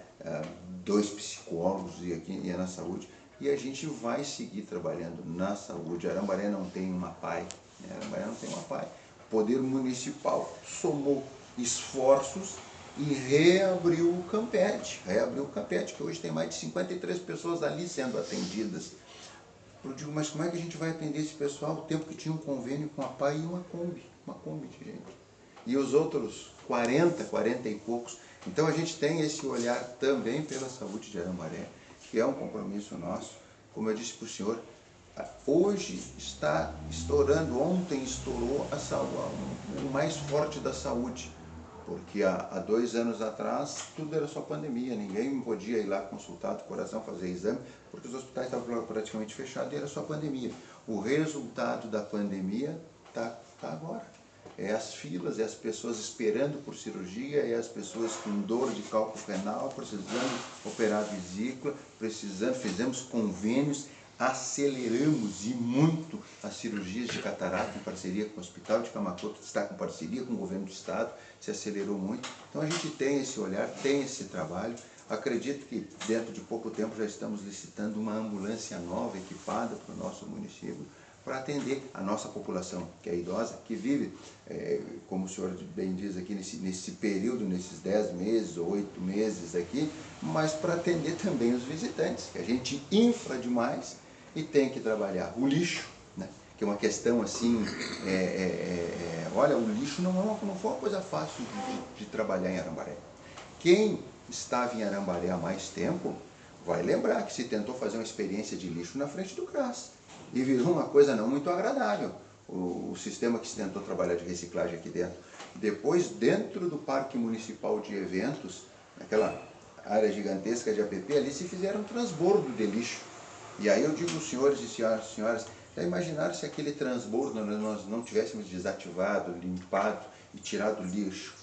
Speaker 3: 2 psicólogos e na saúde. E a gente vai seguir trabalhando na saúde. Arambaré não tem uma PAI, né? Arambaré não tem uma PAI. O Poder Municipal somou esforços e reabriu o Campete, que hoje tem mais de 53 pessoas ali sendo atendidas. Eu digo, mas como é que a gente vai atender esse pessoal? O tempo que tinha um convênio com a PAI e uma Kombi de gente. E os outros 40 e poucos. Então a gente tem esse olhar também pela saúde de Arambaré, que é um compromisso nosso. Como eu disse para o senhor, hoje está estourando, ontem estourou o mais forte da saúde. Porque há 2 anos atrás tudo era só pandemia, ninguém podia ir lá consultar o coração, fazer exame, porque os hospitais estavam praticamente fechados e era só pandemia. O resultado da pandemia está agora. É as filas, é as pessoas esperando por cirurgia, é as pessoas com dor de cálculo renal, precisando operar a vesícula, fizemos convênios, aceleramos e muito as cirurgias de catarata em parceria com o Hospital de Camaquã, que está com parceria com o governo do estado, se acelerou muito. Então a gente tem esse olhar, tem esse trabalho. Acredito que dentro de pouco tempo já estamos licitando uma ambulância nova, equipada para o nosso município, para atender a nossa população, que é idosa, que vive, como o senhor bem diz aqui, nesse período, nesses 10 meses ou 8 meses aqui, mas para atender também os visitantes, que a gente infla demais e tem que trabalhar o lixo, né? Que é uma questão assim, olha, o lixo não foi uma coisa fácil de trabalhar em Arambaré. Quem estava em Arambaré há mais tempo vai lembrar que se tentou fazer uma experiência de lixo na frente do CRAS e virou uma coisa não muito agradável, o sistema que se tentou trabalhar de reciclagem aqui dentro. Depois, dentro do Parque Municipal de Eventos, naquela área gigantesca de APP, ali se fizeram um transbordo de lixo. E aí eu digo aos senhores e senhoras, já imaginaram se aquele transbordo nós não tivéssemos desativado, limpado e tirado o lixo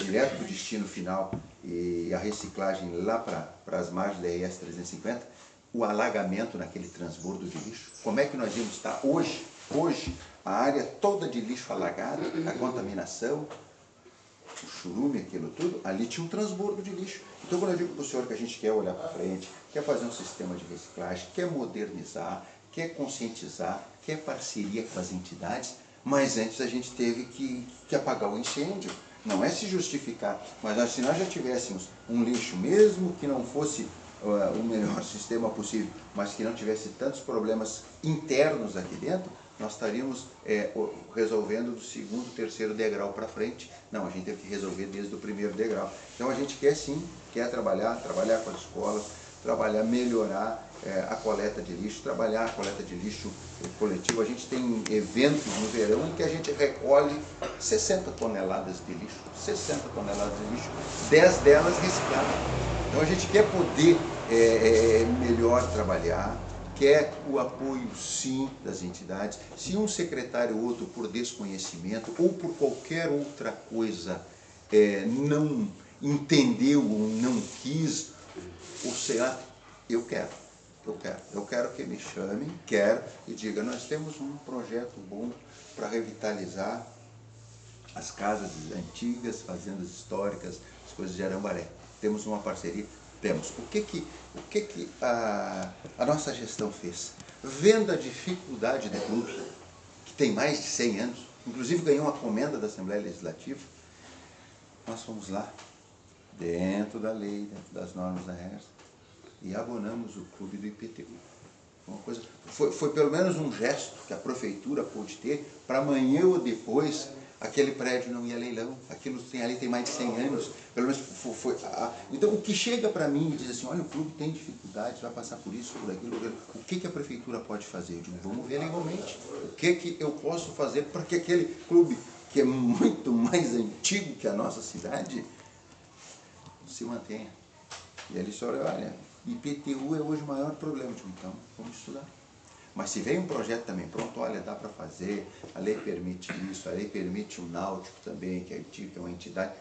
Speaker 3: direto do destino final e a reciclagem lá para as margens da RS 350, o alagamento naquele transbordo de lixo, como é que nós íamos estar hoje, a área toda de lixo alagada, a contaminação, o churume, aquilo tudo, ali tinha um transbordo de lixo. Então quando eu digo para o senhor que a gente quer olhar para frente, quer fazer um sistema de reciclagem, quer modernizar, quer conscientizar, quer parceria com as entidades, mas antes a gente teve que apagar o incêndio. Não é se justificar, mas se nós já tivéssemos um lixo, mesmo que não fosse o melhor sistema possível, mas que não tivesse tantos problemas internos aqui dentro, nós estaríamos resolvendo do 2º, 3º degrau para frente. Não, a gente teve que resolver desde o 1º degrau. Então a gente quer sim, quer trabalhar com as escolas, trabalhar, melhorar a coleta de lixo, trabalhar a coleta de lixo coletivo. A gente tem eventos no verão em que a gente recolhe 60 toneladas de lixo, 60 toneladas de lixo, 10 delas recicladas. Então a gente quer poder melhor trabalhar, quer o apoio sim das entidades. Se um secretário ou outro por desconhecimento ou por qualquer outra coisa não entendeu ou não quis, ou seja, eu quero que me chamem, e diga, nós temos um projeto bom para revitalizar as casas antigas, fazendas históricas, as coisas de Arambaré. Temos uma parceria? Temos. O que a nossa gestão fez? Vendo a dificuldade do clube, que tem mais de 100 anos, inclusive ganhou uma comenda da Assembleia Legislativa, nós fomos lá, dentro da lei, dentro das normas da RERS, e abonamos o clube do IPTU. Foi pelo menos um gesto que a prefeitura pôde ter para amanhã ou depois aquele prédio não ia a leilão, aquilo ali tem mais de 100 anos, pelo menos então o que chega para mim e diz assim, olha, o clube tem dificuldades, vai passar por isso, por aquilo, o que a prefeitura pode fazer? Eu digo, vamos ver legalmente, o que eu posso fazer para que aquele clube, que é muito mais antigo que a nossa cidade, se mantenha. E ele disse, olha, IPTU é hoje o maior problema. Então, vamos estudar. Mas se vem um projeto também pronto, olha, dá para fazer, a lei permite isso, a lei permite o náutico também, que é uma entidade,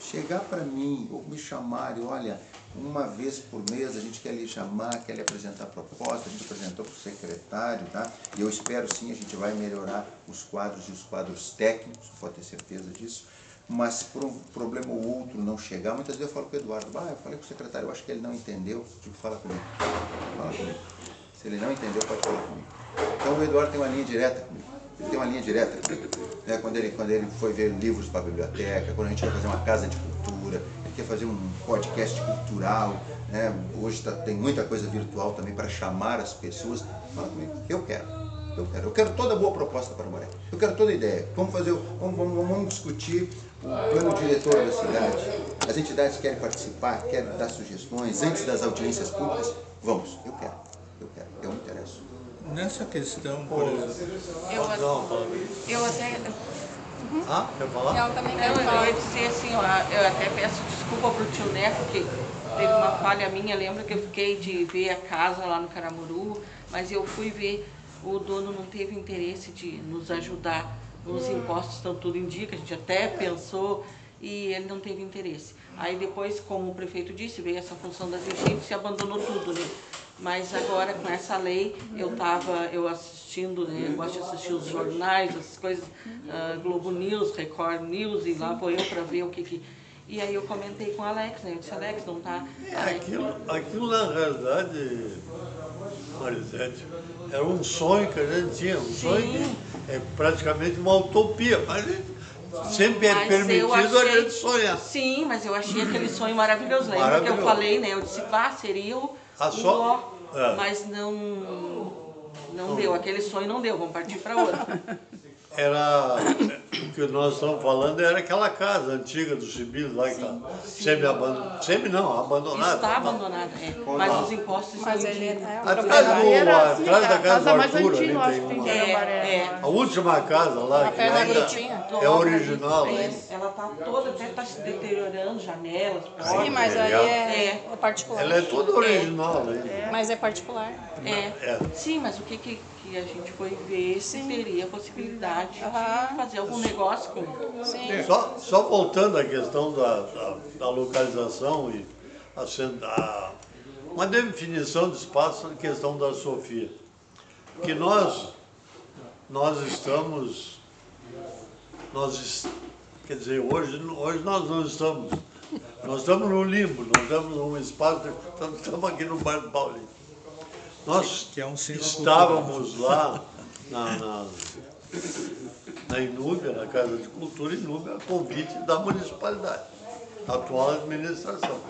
Speaker 3: chegar para mim ou me chamarem, olha, uma vez por mês a gente quer lhe chamar, quer lhe apresentar proposta, a gente apresentou para o secretário, tá? E eu espero sim, a gente vai melhorar os quadros e os quadros técnicos, pode ter certeza disso, mas por um problema ou outro não chegar, muitas vezes eu falo com o Eduardo, eu falei com o secretário, eu acho que ele não entendeu, tipo, fala comigo. Se ele não entendeu, pode falar comigo. Então o Eduardo tem uma linha direta comigo. Ele tem uma linha direta comigo. Né? Quando ele foi ver livros para a biblioteca, quando a gente quer fazer uma casa de cultura, ele quer fazer um podcast cultural, né? Hoje tem muita coisa virtual também para chamar as pessoas. Fala comigo. Eu quero toda boa proposta para o Arambaré. Eu quero toda ideia. Vamos discutir o plano diretor da cidade. As entidades querem participar, querem dar sugestões antes das audiências públicas. Vamos, eu me interesso.
Speaker 2: Nessa questão, por exemplo...
Speaker 5: Eu até...
Speaker 6: Quer falar?
Speaker 1: Ela também quer
Speaker 5: Eu
Speaker 1: falar.
Speaker 5: ia dizer assim, ó, eu até peço desculpa pro tio Neco, que teve uma falha minha, lembra que eu fiquei de ver a casa lá no Caramuru, mas eu fui ver, o dono não teve interesse de nos ajudar, os impostos estão tudo em dia, que a gente até pensou, e ele não teve interesse. Aí depois, como o prefeito disse, veio essa função das enchentes e abandonou tudo, né? Mas agora, com essa lei, eu assistindo, né? Eu gosto de assistir os jornais, essas coisas, Globo News, Record News, e lá vou eu para ver o que... E aí eu comentei com o Alex, né? Eu disse, Alex, não tá...
Speaker 7: Aquilo na realidade, Marisete, era um sonho que a gente tinha, um sonho que é praticamente uma utopia, mas sempre é permitido a gente sonhar.
Speaker 5: Sim, mas eu achei aquele sonho maravilhoso. Lembra que eu falei, né? Eu disse, seria o mas não deu, aquele sonho não deu, vamos partir para outro.
Speaker 7: O que nós estamos falando era aquela casa antiga do Sibilo lá que está abandonada.
Speaker 5: Está abandonada, mas os impostos estão em dia.
Speaker 7: Atrás da casa do
Speaker 4: mais
Speaker 7: Arthur,
Speaker 4: antiga,
Speaker 7: ali
Speaker 4: acho que
Speaker 7: tem
Speaker 4: tem
Speaker 7: uma. A última casa lá, que
Speaker 1: perto da
Speaker 7: ainda
Speaker 1: Grutinha.
Speaker 7: é original.
Speaker 5: Ela está toda, até está se deteriorando, janelas, portas.
Speaker 1: Sim, mas aí é particular.
Speaker 7: Ela é toda original.
Speaker 1: Mas é particular.
Speaker 5: Sim, mas o que a gente foi ver se teria a possibilidade de fazer algum negócio com...
Speaker 1: Sim.
Speaker 7: Só voltando à questão da localização e uma definição de espaço na questão da Sofia. Que nós estamos... Quer dizer, hoje nós não estamos... Nós estamos no limbo, nós estamos num espaço... Estamos aqui no bairro do Paulinho. Nós estávamos lá na Inúbia, na Casa de Cultura Inúbia, a convite da municipalidade, a atual administração.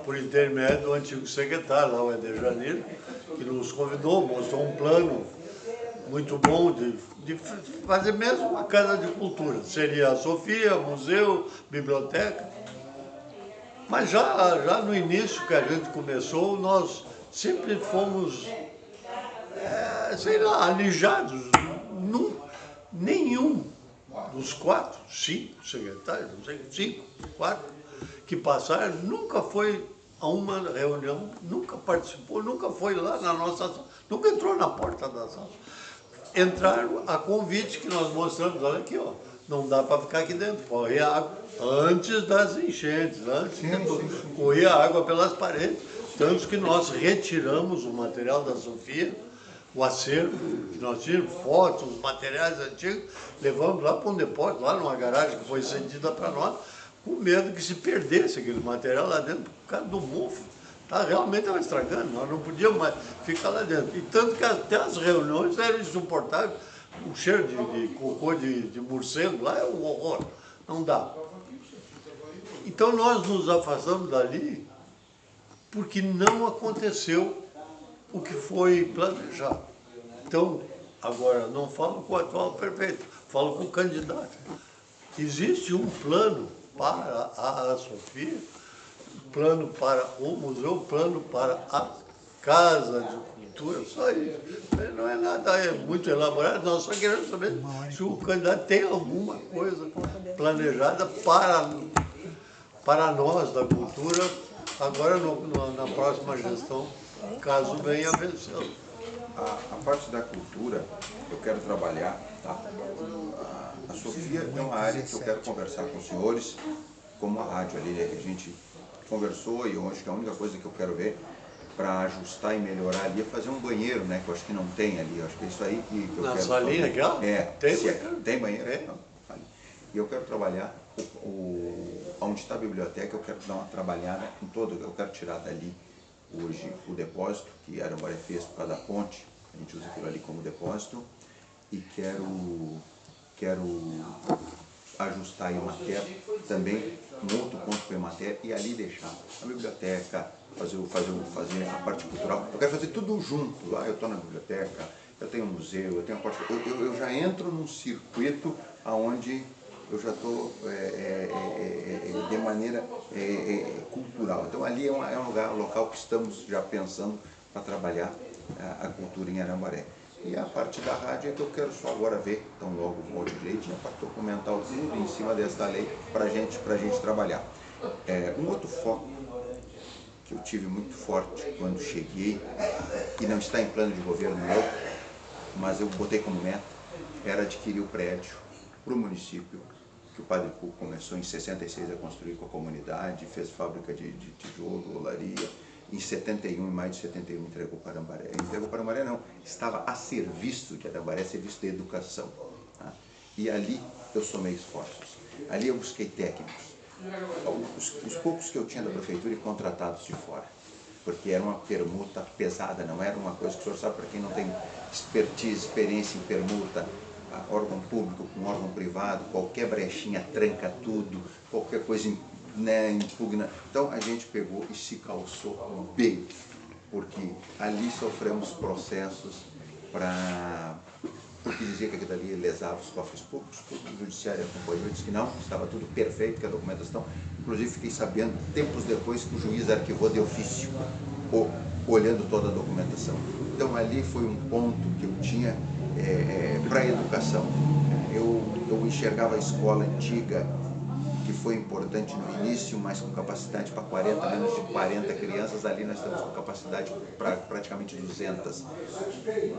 Speaker 7: Por intermédio do antigo secretário, lá o Eder Janeiro, que nos convidou, mostrou um plano muito bom de fazer mesmo uma Casa de Cultura. Seria a Sofia, museu, biblioteca. Mas já no início que a gente começou, nós sempre fomos, alijados. Nenhum dos 5 secretários, não sei, 5, 4, que passaram, nunca foi a uma reunião, nunca participou, nunca foi lá na nossa sala, nunca entrou na porta da sala. Entraram a convite que nós mostramos, olha aqui, ó, não dá para ficar aqui dentro, corre água, antes das enchentes, corria água pelas paredes. Tanto que nós retiramos o material da Sofia, o acervo, nós tínhamos fotos, materiais antigos, levamos lá para um depósito, lá numa garagem que foi cedida para nós, com medo que se perdesse aquele material lá dentro por causa do mofo. Realmente estava estragando, nós não podíamos mais ficar lá dentro. E tanto que até as reuniões eram insuportáveis, o cheiro de cocô de morcego lá é um horror, não dá. Então nós nos afastamos dali, porque não aconteceu o que foi planejado. Então, agora, não falo com o atual prefeito, falo com o candidato. Existe um plano para a Sofia, plano para o museu, plano para a Casa de Cultura, só isso. Não é nada muito elaborado, nós só queremos saber se o candidato tem alguma coisa planejada para nós da cultura, agora na próxima gestão, caso venha a vencer.
Speaker 3: A parte da cultura, eu quero trabalhar, tá? A Sofia é uma área que eu quero conversar com os senhores, como a rádio ali, né, que a gente conversou, e eu acho que a única coisa que eu quero ver para ajustar e melhorar ali é fazer um banheiro, né, que eu acho que não tem ali. Eu acho que é isso aí que eu
Speaker 7: Na
Speaker 3: quero
Speaker 7: salinha
Speaker 3: fazer.
Speaker 7: aqui, ó? Tem banheiro?
Speaker 3: Tem banheiro? Não. E eu quero trabalhar onde está a biblioteca, eu quero dar uma trabalhada em todo, eu quero tirar dali hoje o depósito, que Arambaré fez por causa da ponte, a gente usa aquilo ali como depósito, e quero ajustar a Emater também, um outro ponto para a Emater, e ali deixar a biblioteca, fazer a parte cultural. Eu quero fazer tudo junto. Lá eu estou na biblioteca, eu tenho um museu, eu tenho a parte. Eu já entro num circuito onde eu já estou de maneira cultural. Então ali é um local que estamos já pensando para trabalhar a cultura em Arambaré. E a parte da rádio é que eu quero só agora ver, então logo volte direitinho, para documentar tudo em cima dessa lei para a gente trabalhar. Um outro foco que eu tive muito forte quando cheguei, e não está em plano de governo meu, mas eu botei como meta, era adquirir o prédio para o município, que o Padre Cuco começou em 66 a construir com a comunidade, fez fábrica de tijolo, olaria. Em 71, em maio de 71, entregou para Arambaré. Entregou para Arambaré não, estava a serviço de Arambaré, a serviço da educação. Tá? E ali eu somei esforços. Ali eu busquei técnicos. Os poucos que eu tinha da prefeitura e contratados de fora. Porque era uma permuta pesada, não era uma coisa que o senhor sabe, para quem não tem expertise, experiência em permuta, órgão público com órgão privado, qualquer brechinha tranca tudo, qualquer coisa impugna. Então a gente pegou e se calçou bem, porque ali sofremos processos porque dizia que aquilo ali lesava os cofres públicos, o judiciário acompanhou, disse que não, estava tudo perfeito, que a documentação, inclusive fiquei sabendo tempos depois que o juiz arquivou de ofício, olhando toda a documentação. Então ali foi um ponto que eu tinha para a educação. Eu enxergava a escola antiga, que foi importante no início, mas com capacidade para menos de 40 crianças, ali nós estamos com capacidade para praticamente 200.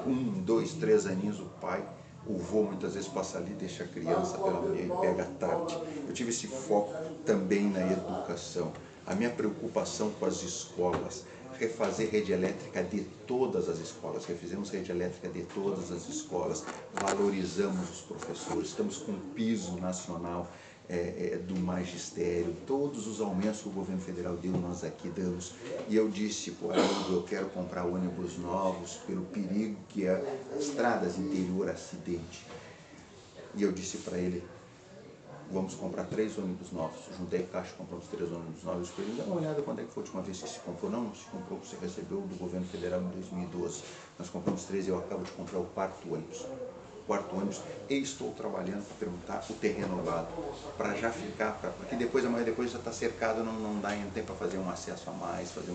Speaker 3: 1, 2, 3 aninhos o pai, o vô muitas vezes passa ali, deixa a criança pela manhã e pega à tarde. Eu tive esse foco também na educação. A minha preocupação com as escolas, refazer rede elétrica de todas as escolas, refizemos rede elétrica de todas as escolas, valorizamos os professores, estamos com um piso nacional do magistério, todos os aumentos que o governo federal deu, nós aqui damos. E eu disse, pô, eu quero comprar ônibus novos pelo perigo que é estradas interior, acidente. E eu disse para ele, vamos comprar 3 ônibus novos. Juntei caixa, compramos 3 ônibus novos. Ele dá uma olhada quando é que foi a última vez que se comprou. Não, se comprou, você recebeu do governo federal em 2012. Nós compramos 3 e eu acabo de comprar o 4º ônibus. E estou trabalhando para perguntar o terreno ao lado, para já ficar, porque amanhã depois já está cercado, não dá tempo para fazer um acesso a mais, fazer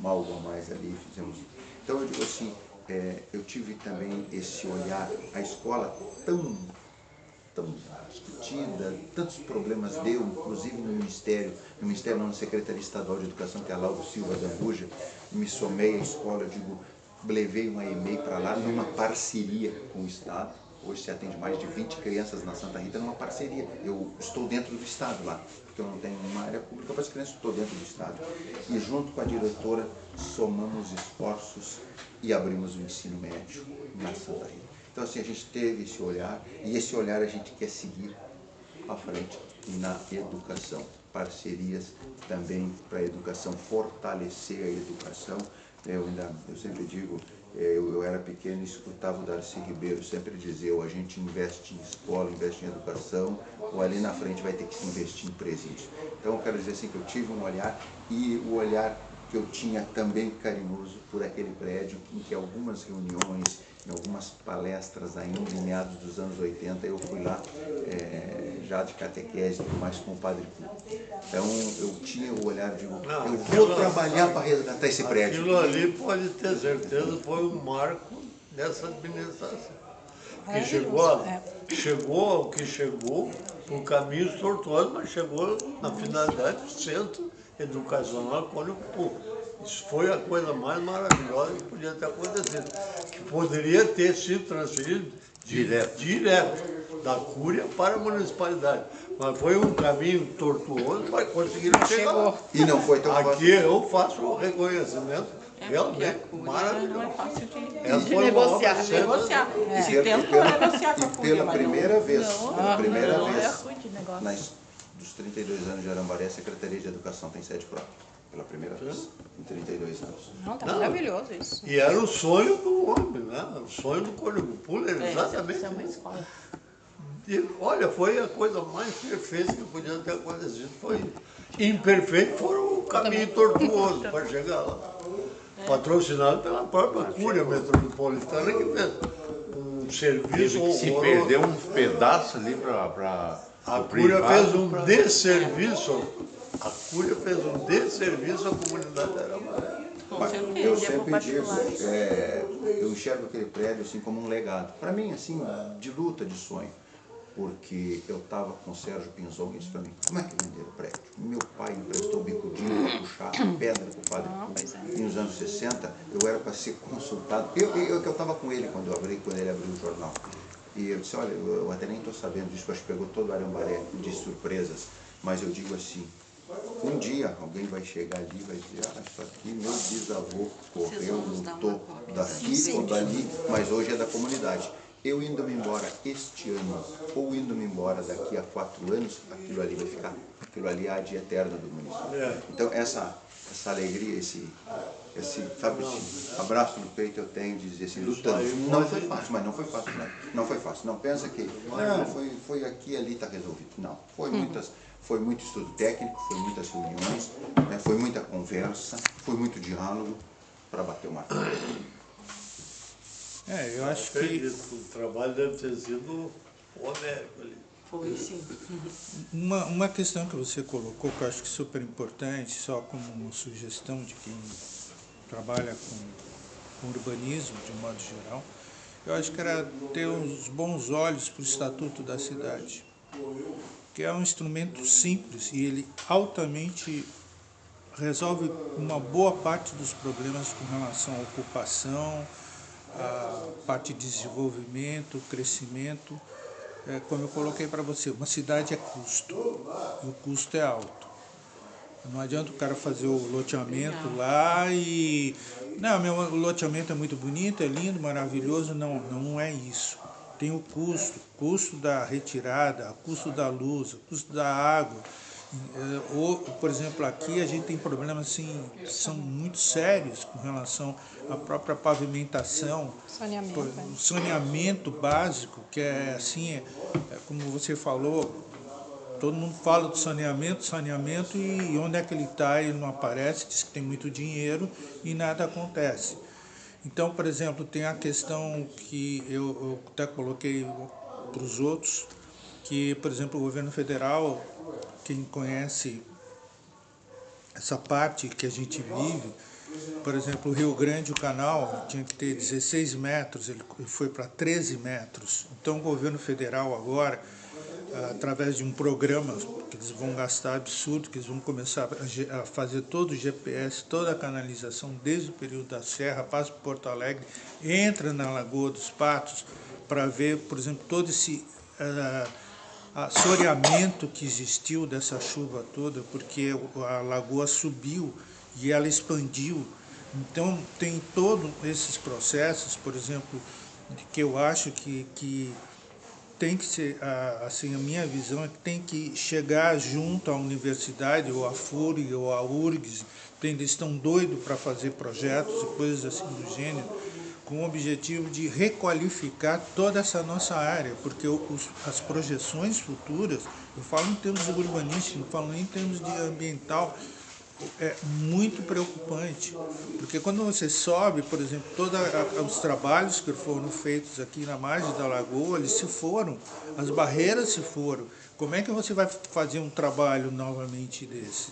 Speaker 3: algo a mais ali. Então eu digo assim, eu tive também esse olhar, a escola tão discutida, tantos problemas deu, inclusive no Ministério não, na Secretaria Estadual de Educação, que é a Lauro Silva da Ambuja, me somei à escola, levei uma EMEI para lá numa parceria com o Estado. Hoje se atende mais de 20 crianças na Santa Rita numa parceria. Eu estou dentro do Estado lá, porque eu não tenho uma área pública para as crianças, estou dentro do Estado. E junto com a diretora somamos esforços e abrimos o ensino médio na Santa Rita. Então assim, a gente teve esse olhar, e esse olhar a gente quer seguir à frente na educação. Parcerias também para a educação, fortalecer a educação. Eu sempre digo, eu era pequeno e escutava o Darcy Ribeiro sempre dizer, ou a gente investe em escola, investe em educação, ou ali na frente vai ter que se investir em presídios. Então eu quero dizer assim que eu tive um olhar, e o olhar que eu tinha também carinhoso por aquele prédio, em que algumas reuniões, em algumas palestras ainda em meados dos anos 80, eu fui lá já de catequese, mais com o Padre Cuco. Então eu tinha o olhar de eu vou trabalhar para resgatar esse prédio.
Speaker 7: Aquilo ali pode ter certeza foi um marco dessa administração. Que chegou ao que chegou, por caminhos tortuosos, mas chegou na finalidade do centro educacional Cônigo Público. Isso foi a coisa mais maravilhosa que podia ter acontecido, que poderia ter sido transferido direto. da Cúria para a municipalidade. Mas foi um caminho tortuoso, mas conseguiram chegar lá.
Speaker 3: E não foi tão fácil.
Speaker 7: Aqui eu faço o reconhecimento,
Speaker 5: Porque a
Speaker 7: realmente,
Speaker 5: Cúria
Speaker 7: maravilhoso.
Speaker 5: não é fácil de
Speaker 7: Essa foi uma
Speaker 4: negociar.
Speaker 7: obra séria.
Speaker 5: negociar.
Speaker 3: E
Speaker 5: Se
Speaker 3: pela-
Speaker 5: tentou negociar com a Cúria,
Speaker 3: pela
Speaker 5: mas
Speaker 3: primeira vez,
Speaker 4: Não,
Speaker 3: pela primeira
Speaker 4: não é
Speaker 3: vez,
Speaker 4: ruim de negócio.
Speaker 3: dos 32 anos de Arambaré, a Secretaria de Educação tem sede própria. Pela primeira vez, em 32 anos.
Speaker 1: Não, tá
Speaker 7: Não.
Speaker 1: maravilhoso isso.
Speaker 7: E era o sonho do homem, né? O sonho do Cônego Puller, exatamente.
Speaker 4: Isso é uma escola.
Speaker 7: E, olha, foi a coisa mais perfeita que podia ter acontecido. Foi imperfeito, foi o caminho tortuoso para chegar lá. Patrocinado pela própria Cúria Metropolitana, que fez um serviço
Speaker 8: Teve que se
Speaker 7: horroroso.
Speaker 8: perdeu uns pedaços ali para
Speaker 7: A Cúria fez um desserviço. A Cúria fez um desserviço à comunidade arambaré.
Speaker 3: Mas eu sempre digo, eu enxergo aquele prédio assim como um legado. Para mim, assim, de luta, de sonho. Porque eu estava com o Sérgio Pinzon e disse para mim, como é que venderam o prédio? Meu pai emprestou bicudinho para puxar pedra para o padre Cunha. E nos anos 60, eu era para ser consultado. Eu estava com ele quando ele abriu o jornal. E eu disse, olha, eu até nem estou sabendo disso, acho que pegou todo o Arambaré de surpresas. Mas eu digo assim, um dia alguém vai chegar ali e vai dizer, isso aqui meu bisavô correu, lutou daqui ou dali, mas hoje é da comunidade. Eu indo-me embora este ano, ou indo-me embora daqui a 4 anos, aquilo ali vai ficar, aquilo ali é a de eterna do município. Então essa alegria, esse abraço no peito eu tenho de dizer assim, lutando. Não foi fácil, mas não foi fácil, né? Não foi fácil. Não pensa que foi aqui e ali está resolvido. Não. Foi muito estudo técnico, foi muitas reuniões, né? Foi muita conversa, foi muito diálogo para bater o martelo.
Speaker 2: Eu acho que
Speaker 7: Acredito, o trabalho deve ter sido homérico ali.
Speaker 5: foi sim.
Speaker 2: uma questão que você colocou, que eu acho que é super importante, só como uma sugestão de quem trabalha com urbanismo, de um modo geral, eu acho que era ter uns bons olhos para o Estatuto da Cidade, que é um instrumento simples e ele altamente resolve uma boa parte dos problemas com relação à ocupação, a parte de desenvolvimento, crescimento. Como eu coloquei para você, uma cidade é custo, e o custo é alto. Não adianta o cara fazer o loteamento lá e... Não, o loteamento é muito bonito, é lindo, maravilhoso. Não é isso. Tem o custo da retirada, o custo da luz, o custo da água. Ou, por exemplo, aqui a gente tem problemas assim, que são muito sérios com relação à própria pavimentação, o saneamento básico, que é assim, como você falou, todo mundo fala do saneamento, e onde é que ele está, ele não aparece, diz que tem muito dinheiro e nada acontece. Então, por exemplo, tem a questão que eu até coloquei para os outros, que, por exemplo, o governo federal, quem conhece essa parte que a gente vive, por exemplo, o Rio Grande, o canal tinha que ter 16 metros, ele foi para 13 metros. Então o governo federal agora, através de um programa que eles vão gastar absurdo, que eles vão começar a fazer todo o GPS, toda a canalização, desde o período da Serra, passa por Porto Alegre, entra na Lagoa dos Patos, para ver, por exemplo, todo esse assoreamento que existiu dessa chuva toda, porque a lagoa subiu e ela expandiu. Então tem todos esses processos, por exemplo, que eu acho que tem que ser, assim, a minha visão é que tem que chegar junto à universidade, ou à FURG, ou à URGS, eles estão doidos para fazer projetos e coisas assim do gênero, com o objetivo de requalificar toda essa nossa área, porque as projeções futuras, eu falo em termos urbanísticos, não falo nem em termos de ambiental, é muito preocupante, porque quando você sobe, por exemplo, todos os trabalhos que foram feitos aqui na margem da lagoa, eles se foram, as barreiras se foram. Como é que você vai fazer um trabalho novamente desse?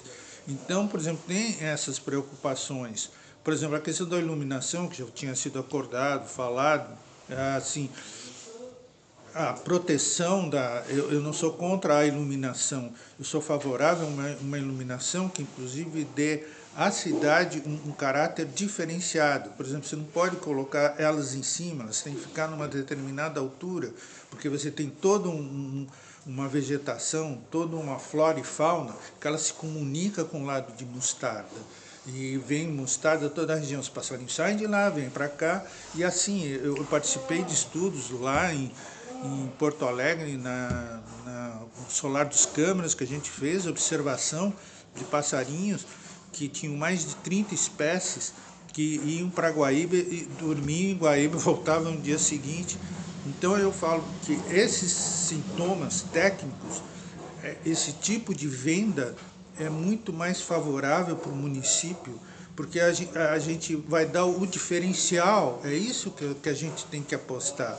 Speaker 2: Então, por exemplo, tem essas preocupações. Por exemplo, a questão da iluminação, que já tinha sido acordado, falado, assim, a proteção eu não sou contra a iluminação, eu sou favorável a uma iluminação que inclusive dê à cidade um caráter diferenciado. Por exemplo, você não pode colocar elas em cima, elas têm que ficar numa determinada altura, porque você tem toda uma vegetação, toda uma flora e fauna que ela se comunica com o lado de Mostarda. E vem mostarda toda a região, os passarinhos saem de lá, vêm para cá, e assim, eu participei de estudos lá em Porto Alegre, no Solar dos Câmaras, que a gente fez observação de passarinhos que tinham mais de 30 espécies que iam para Guaíba e dormiam em Guaíba e voltavam no dia seguinte. Então eu falo que esses sintomas técnicos, esse tipo de venda é muito mais favorável para o município, porque a gente vai dar o diferencial, é isso que a gente tem que apostar.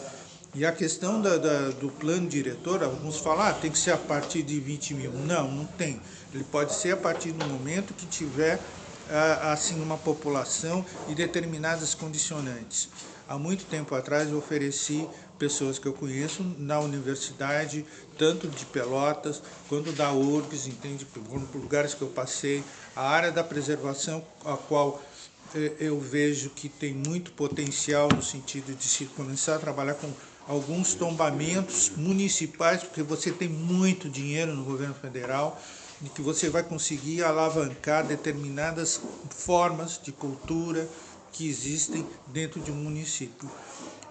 Speaker 2: E a questão do plano diretor, alguns falam, tem que ser a partir de 20 mil. Não, não tem. Ele pode ser a partir do momento que tiver assim, uma população e determinadas condicionantes. Há muito tempo atrás eu ofereci pessoas que eu conheço na universidade, tanto de Pelotas quanto da URGS, entende? Por lugares que eu passei, a área da preservação, a qual eu vejo que tem muito potencial no sentido de se começar a trabalhar com alguns tombamentos municipais, porque você tem muito dinheiro no governo federal, e que você vai conseguir alavancar determinadas formas de cultura que existem dentro de um município.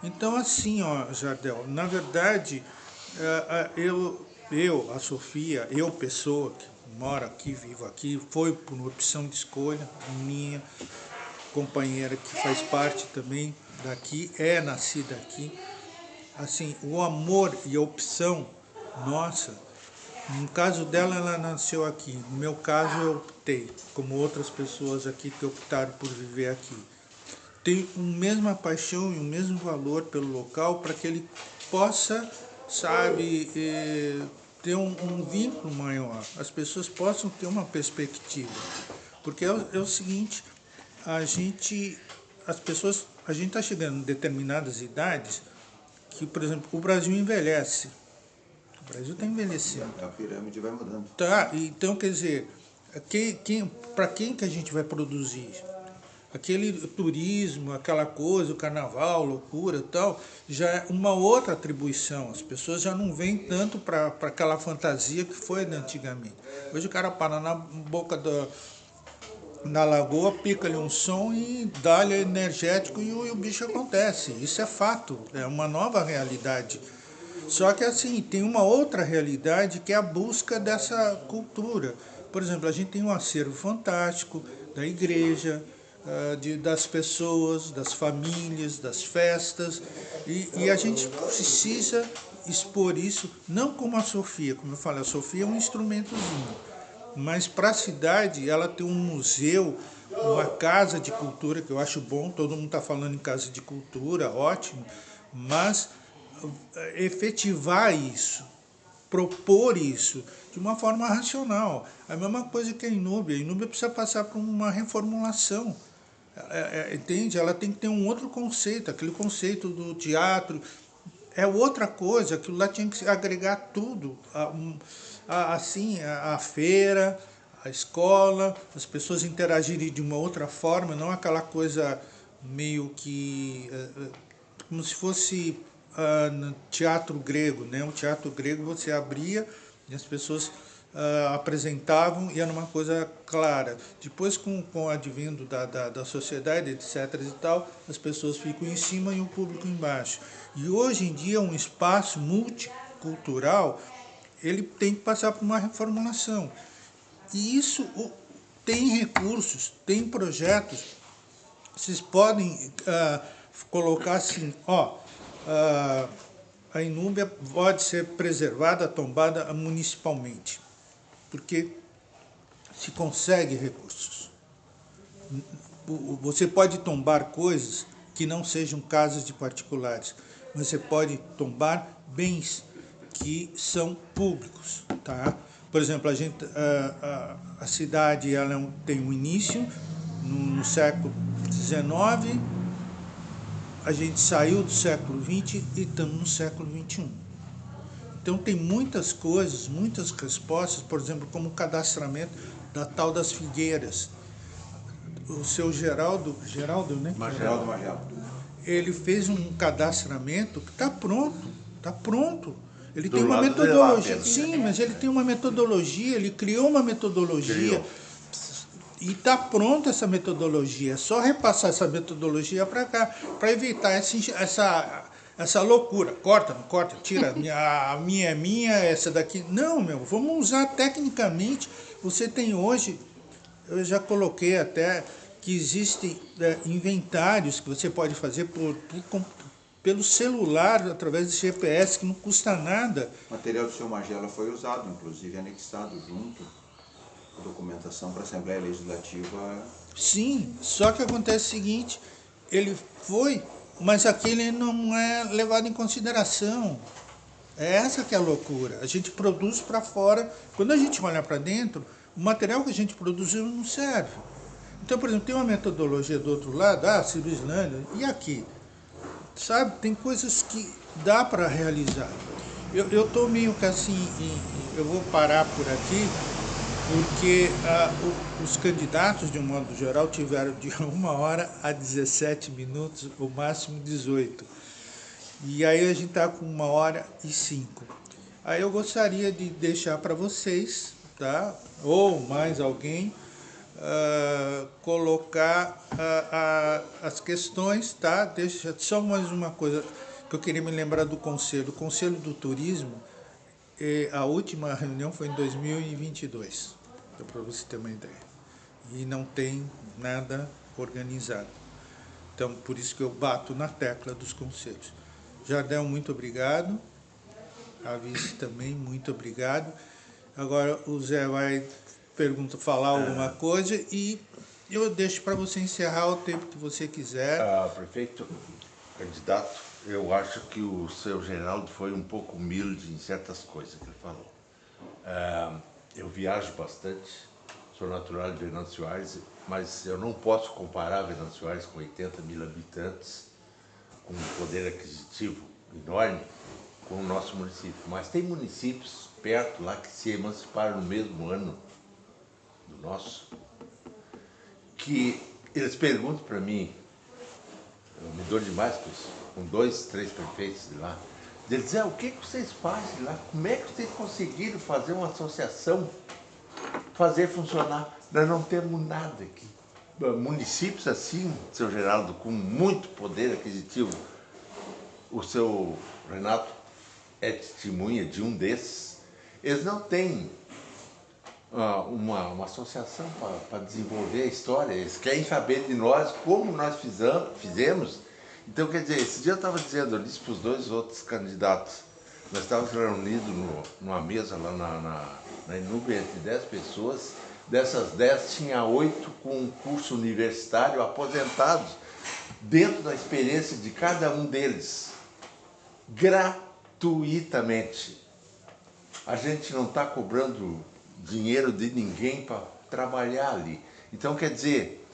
Speaker 2: Então, assim, Jardel, na verdade, a Sofia, pessoa que mora aqui, vivo aqui, foi por opção de escolha, minha companheira que faz parte também daqui, é nascida aqui. Assim, o amor e a opção nossa, no caso dela, ela nasceu aqui. No meu caso, eu optei, como outras pessoas aqui que optaram por viver aqui. Tem a mesma paixão e o mesmo valor pelo local para que ele possa, sabe, ter um vínculo maior. As pessoas possam ter uma perspectiva. Porque é o seguinte, a gente está chegando em determinadas idades que, por exemplo, o Brasil envelhece. O Brasil está envelhecendo.
Speaker 3: A pirâmide vai mudando.
Speaker 2: Tá, então, quer dizer, para quem que a gente vai produzir? Aquele turismo, aquela coisa, o carnaval, loucura e tal, já é uma outra atribuição. As pessoas já não vêm tanto para aquela fantasia que foi antigamente. Hoje o cara para na boca na lagoa, pica-lhe um som e dá-lhe energético e o bicho acontece. Isso é fato, é uma nova realidade. Só que assim, tem uma outra realidade que é a busca dessa cultura. Por exemplo, a gente tem um acervo fantástico da igreja, das pessoas, das famílias, das festas, e a gente precisa expor isso, não como a Sofia, como eu falei, a Sofia é um instrumentozinho, mas para a cidade ela tem um museu, uma casa de cultura, que eu acho bom, todo mundo está falando em casa de cultura, ótimo, mas efetivar isso, propor isso de uma forma racional. A mesma coisa que a Inúbia precisa passar por uma reformulação. Entende? Ela tem que ter um outro conceito, aquele conceito do teatro é outra coisa, aquilo lá tinha que agregar tudo, assim, a feira, a escola, as pessoas interagirem de uma outra forma, não aquela coisa meio que como se fosse no teatro grego, né? O teatro grego você abria e as pessoas apresentavam e era uma coisa clara. Depois, com o advento da sociedade, etc. e tal, as pessoas ficam em cima e o público embaixo. E hoje em dia, um espaço multicultural, ele tem que passar por uma reformulação. E isso tem recursos, tem projetos. Vocês podem colocar assim, a Inúbia pode ser preservada, tombada municipalmente, porque se consegue recursos. Você pode tombar coisas que não sejam casas de particulares, mas você pode tombar bens que são públicos, tá? Por exemplo, a cidade ela tem um início no século XIX, a gente saiu do século XX e estamos no século XXI. Então tem muitas coisas, muitas respostas, por exemplo, como o cadastramento da tal das figueiras. O seu Geraldo, né?
Speaker 3: Geraldo Magelo.
Speaker 2: Ele fez um cadastramento que está pronto, está pronto. Ele
Speaker 8: Do
Speaker 2: tem uma
Speaker 8: lado de lá
Speaker 2: metodologia.
Speaker 8: apenas.
Speaker 2: Sim, mas ele tem uma metodologia, ele criou uma metodologia. E está pronta essa metodologia. É só repassar essa metodologia para cá, para evitar essa loucura. Corta, não corta, tira, a minha é minha, essa daqui. Não, vamos usar tecnicamente. Você tem hoje, eu já coloquei até, que existem inventários que você pode fazer pelo celular, através de GPS, que não custa nada.
Speaker 3: O material do seu Magela foi usado, inclusive anexado junto com documentação para a Assembleia Legislativa.
Speaker 2: Sim, só que acontece o seguinte, ele foi, mas aquele não é levado em consideração. É essa que é a loucura. A gente produz para fora, quando a gente olha para dentro, o material que a gente produziu não serve. Então, por exemplo, tem uma metodologia do outro lado, Ciro Islândia, e aqui? Sabe, tem coisas que dá para realizar. Eu estou meio que assim, eu vou parar por aqui, porque os candidatos, de um modo geral, tiveram de 1h a 17 minutos, o máximo 18. E aí a gente está com 1h05. Aí eu gostaria de deixar para vocês, tá? Ou mais alguém, colocar as questões, tá? Deixa só mais uma coisa que eu queria me lembrar do Conselho. O Conselho do Turismo, a última reunião foi em 2022, para você ter uma ideia. E não tem nada organizado. Então, por isso que eu bato na tecla dos conselhos. Jardel, muito obrigado. A Vice também, muito obrigado. Agora o Zé vai falar alguma coisa e eu deixo para você encerrar o tempo que você quiser.
Speaker 8: Prefeito, candidato, eu acho que o seu Geraldo foi um pouco humilde em certas coisas que ele falou. Eu viajo bastante, sou natural de Venâncio Aires, mas eu não posso comparar Venâncio Aires com 80 mil habitantes, com um poder aquisitivo enorme, com o nosso município. Mas tem municípios perto lá que se emanciparam no mesmo ano do nosso, que eles perguntam para mim, eu me dou demais com 2, 3 prefeitos de lá, eles dizem, o que vocês fazem lá? Como é que vocês conseguiram fazer uma associação, fazer funcionar? Nós não temos nada aqui. Municípios assim, seu Geraldo, com muito poder aquisitivo, o seu Renato é testemunha de um desses, eles não têm uma associação para desenvolver a história, eles querem saber de nós como nós fizemos. Então, quer dizer, esse dia eu estava dizendo, eu disse para os 2 outros candidatos, nós estávamos reunidos numa mesa lá na Inube, entre 10 pessoas, dessas 10 tinha 8 com curso universitário aposentados, dentro da experiência de cada um deles, gratuitamente. A gente não está cobrando dinheiro de ninguém para trabalhar ali. Então, quer dizer,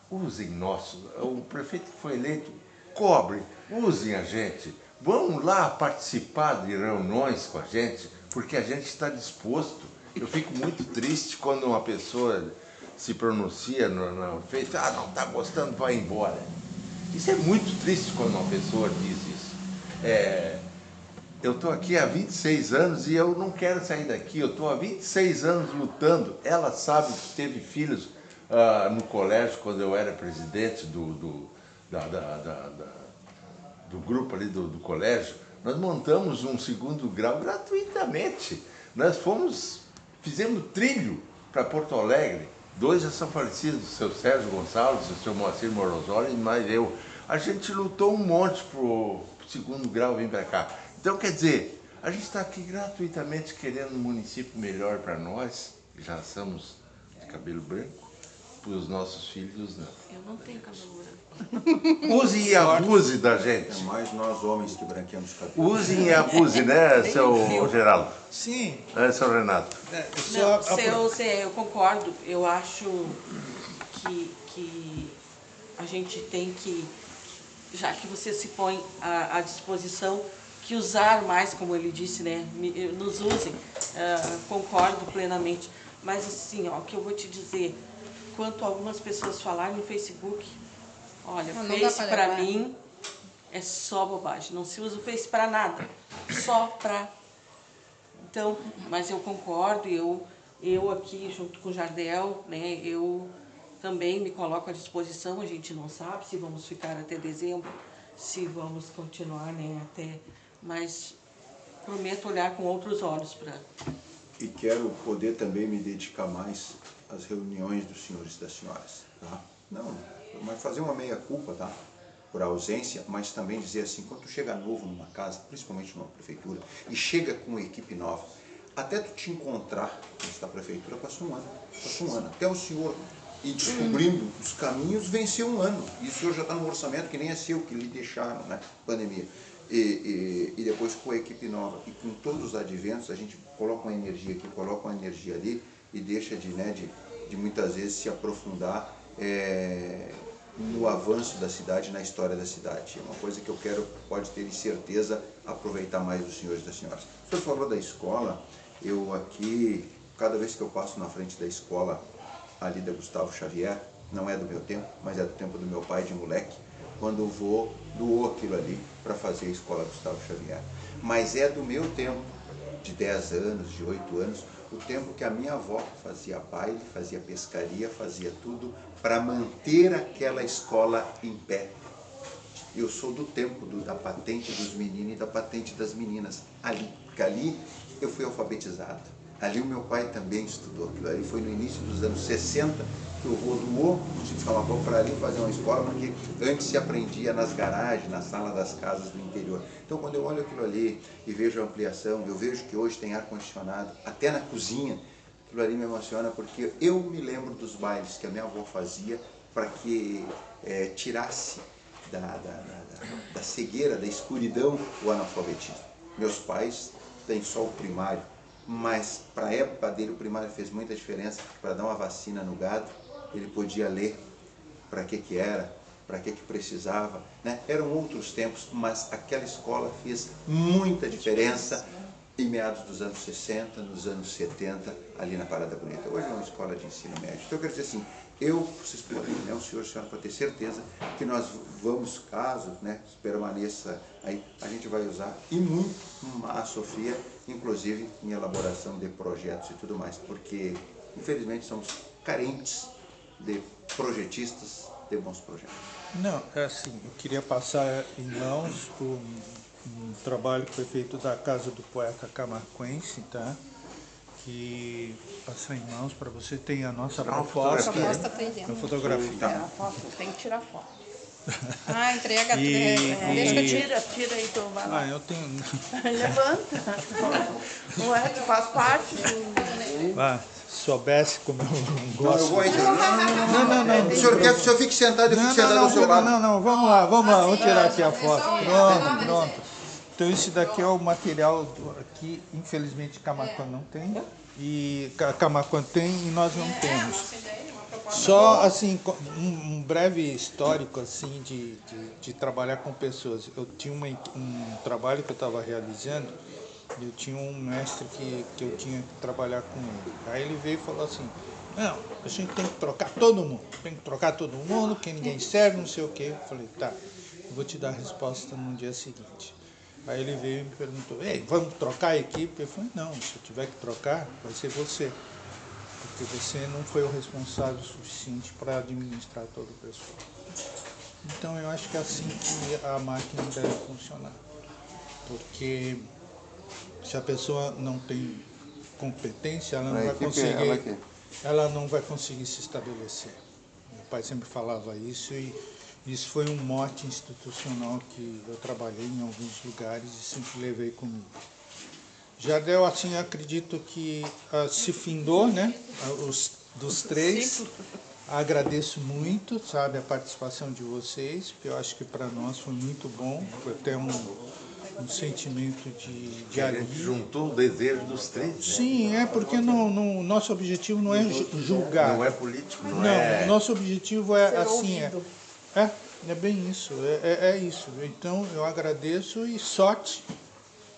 Speaker 8: usem o prefeito que foi eleito, cobre, usem a gente, vão lá participar de reuniões com a gente, porque a gente está disposto. Eu fico muito triste quando uma pessoa se pronuncia no feito, não está gostando, vai embora. Isso é muito triste quando uma pessoa diz isso. Eu estou aqui há 26 anos e eu não quero sair daqui, eu estou há 26 anos lutando. Ela sabe que teve filhos no colégio, quando eu era presidente do grupo ali do colégio. Nós montamos um 2º grau gratuitamente. Nós fizemos trilho para Porto Alegre. 2 já são falecidos, o seu Sérgio Gonçalves, o seu Moacir Morosoli, mas eu. A gente lutou um monte para o 2º grau vir para cá. Então, quer dizer, a gente está aqui gratuitamente querendo um município melhor para nós, que já somos de cabelo branco, para os nossos filhos, não.
Speaker 5: Eu não tenho cabelo branco.
Speaker 8: Use e abuse da gente.
Speaker 3: É mais nós homens que branqueamos cabelo.
Speaker 8: Usem e abuse, né, seu Geraldo?
Speaker 2: Sim.
Speaker 8: Seu Renato.
Speaker 5: Eu concordo. Eu acho que a gente tem que, já que você se põe à disposição, que usar mais, como ele disse, né? Nos usem. Concordo plenamente. Mas assim, ó, o que eu vou te dizer, quanto algumas pessoas falaram no Facebook, olha, o Face para mim é só bobagem. Não se usa o Face para nada. Só para... Então, mas eu concordo, eu aqui junto com o Jardel, né, eu também me coloco à disposição. A gente não sabe se vamos ficar até dezembro, se vamos continuar, né, até, mas prometo olhar com outros olhos para...
Speaker 3: E quero poder também me dedicar mais às reuniões dos senhores e das senhoras, tá? Não, mas fazer uma meia-culpa, tá? Por ausência, mas também dizer assim, quando tu chega novo numa casa, principalmente numa prefeitura, e chega com uma equipe nova, até tu te encontrar nesta prefeitura, passou um ano, até o senhor ir descobrindo os caminhos, venceu um ano, e o senhor já está no orçamento que nem é seu, que lhe deixaram, né, pandemia, e depois com a equipe nova, e com todos os adventos, a gente coloca uma energia aqui, coloca uma energia ali, e deixa de muitas vezes se aprofundar no avanço da cidade, na história da cidade. É uma coisa que eu quero, pode ter certeza, aproveitar mais dos senhores e das senhoras. O senhor falou da escola, eu aqui, cada vez que eu passo na frente da escola ali da Gustavo Xavier, não é do meu tempo, mas é do tempo do meu pai de moleque, quando eu vou, doou aquilo ali para fazer a escola Gustavo Xavier. Mas é do meu tempo, de 10 anos, de 8 anos, o tempo que a minha avó fazia baile, fazia pescaria, fazia tudo para manter aquela escola em pé. Eu sou do tempo da patente dos meninos e da patente das meninas. Ali, porque ali eu fui alfabetizado. Ali o meu pai também estudou aquilo. Ali foi no início dos anos 60 que o vô doou para ali fazer uma escola, porque antes se aprendia nas garagens, na sala das casas do interior. Então quando eu olho aquilo ali e vejo a ampliação, eu vejo que hoje tem ar-condicionado, até na cozinha, aquilo ali me emociona, porque eu me lembro dos bailes que a minha avó fazia para que tirasse da cegueira, da escuridão, o analfabetismo. Meus pais têm só o primário, mas para a época dele o primário fez muita diferença, para dar uma vacina no gado, ele podia ler para que era, para que precisava, né? Eram outros tempos, mas aquela escola fez muita diferença em meados dos anos 60, nos anos 70, ali na Parada Bonita. Hoje é uma escola de ensino médio. Então eu quero dizer assim, vocês podem, né, o senhor e a senhora pode ter certeza que nós vamos, caso, né, permaneça aí, a gente vai usar e muito a Sofia, inclusive em elaboração de projetos e tudo mais, porque infelizmente somos carentes de projetistas de bons projetos.
Speaker 2: Não, é assim, eu queria passar em mãos um trabalho que foi feito da Casa do Poeta Camaquense, tá? Que passar em mãos para você, tem a nossa proposta.
Speaker 1: A proposta tem dentro.
Speaker 2: Uma fotografia.
Speaker 4: A foto, tem que tirar foto.
Speaker 1: Entrega.
Speaker 4: Deixa, tira aí, tu vai lá.
Speaker 2: Eu tenho...
Speaker 4: Levanta. Ué, tu faz parte do...
Speaker 2: soubesse como eu não gosto.
Speaker 3: Não, eu vou aí.
Speaker 2: Não.
Speaker 3: O senhor quer que o senhor fique sentado, eu fico sentado ao seu lado?
Speaker 2: Não, vamos lá, vamos tirar aqui a foto. Pronto. Então esse daqui é o material aqui, infelizmente Camaquã não tem, e Camaquã tem e nós não temos. Só assim, um breve histórico assim de trabalhar com pessoas. Eu tinha um trabalho que eu estava realizando, eu tinha um mestre que eu tinha que trabalhar com ele. Aí ele veio e falou assim, não, a gente tem que trocar todo mundo, que ninguém serve, não sei o quê. Eu falei, tá, eu vou te dar a resposta no dia seguinte. Aí ele veio e me perguntou, vamos trocar a equipe? Eu falei, não, se eu tiver que trocar, vai ser você. Porque você não foi o responsável suficiente para administrar todo o pessoal. Então eu acho que é assim que a máquina deve funcionar. Porque se a pessoa não tem competência, ela não vai conseguir se estabelecer. Meu pai sempre falava isso e isso foi um mote institucional que eu trabalhei em alguns lugares e sempre levei comigo. Jardel, assim, acredito que se findou, né? Dos três. Agradeço muito, sabe, a participação de vocês, porque eu acho que para nós foi muito bom, foi até um sentimento de
Speaker 8: alívio. A gente juntou o desejo dos três, né?
Speaker 2: Sim, porque nosso objetivo não é julgar.
Speaker 8: Não é político, não é...
Speaker 2: Nosso objetivo é assim, é bem isso, é isso. Então eu agradeço e sorte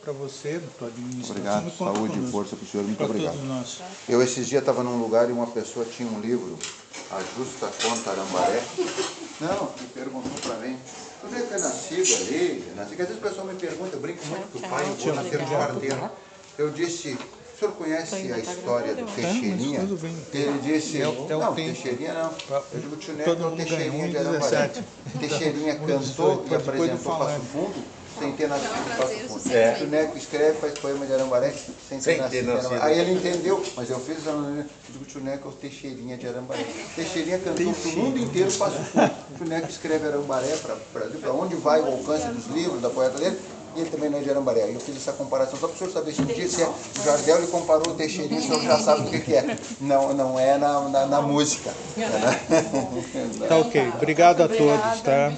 Speaker 2: para você, na tua administração.
Speaker 3: Obrigado,
Speaker 2: E conta
Speaker 3: saúde e
Speaker 2: conosco,
Speaker 3: força para o senhor, muito
Speaker 2: pra
Speaker 3: obrigado.
Speaker 2: todos nós.
Speaker 3: Eu esses dias estava num lugar e uma pessoa tinha um livro, A Justa Conta Arambaré. Não, me perguntou para mim, tu é que é nascido ali? Às vezes o pessoal me pergunta, eu brinco muito com o pai, eu vou nascer de parteiro. Eu disse, o senhor conhece a história do Teixeirinha?
Speaker 2: tudo bem.
Speaker 3: Ele disse,
Speaker 2: É o
Speaker 3: não,
Speaker 2: tempo.
Speaker 3: Teixeirinha não. Eu digo, tio Neco,
Speaker 2: Todo
Speaker 3: é o
Speaker 2: mundo ganhou
Speaker 3: Teixeirinha de
Speaker 2: 1,17.
Speaker 3: Arambaré. Teixeirinha cantou e
Speaker 2: depois de
Speaker 3: apresentou
Speaker 2: falar.
Speaker 3: Passo Fundo sem ter nascido em Passo Fundo.
Speaker 1: É.
Speaker 3: O tio Neco escreve, faz poema de Arambaré sem ter nascido em Arambaré. Aí ele entendeu, mas eu fiz eu digo, tio Neco é o Teixeirinha de Arambaré. Teixeirinha cantou pro mundo inteiro Passo Fundo. O tio Neco escreve Arambaré para onde vai o alcance dos livros, da poeta dele. E ele também não é de Arambaré. Aí eu fiz essa comparação só para o senhor saber se um dia se é o Jardel ele comparou o Teixeirinha, o senhor já sabe o que é. Não é na música.
Speaker 2: Tá ok. Obrigado a todos, tá?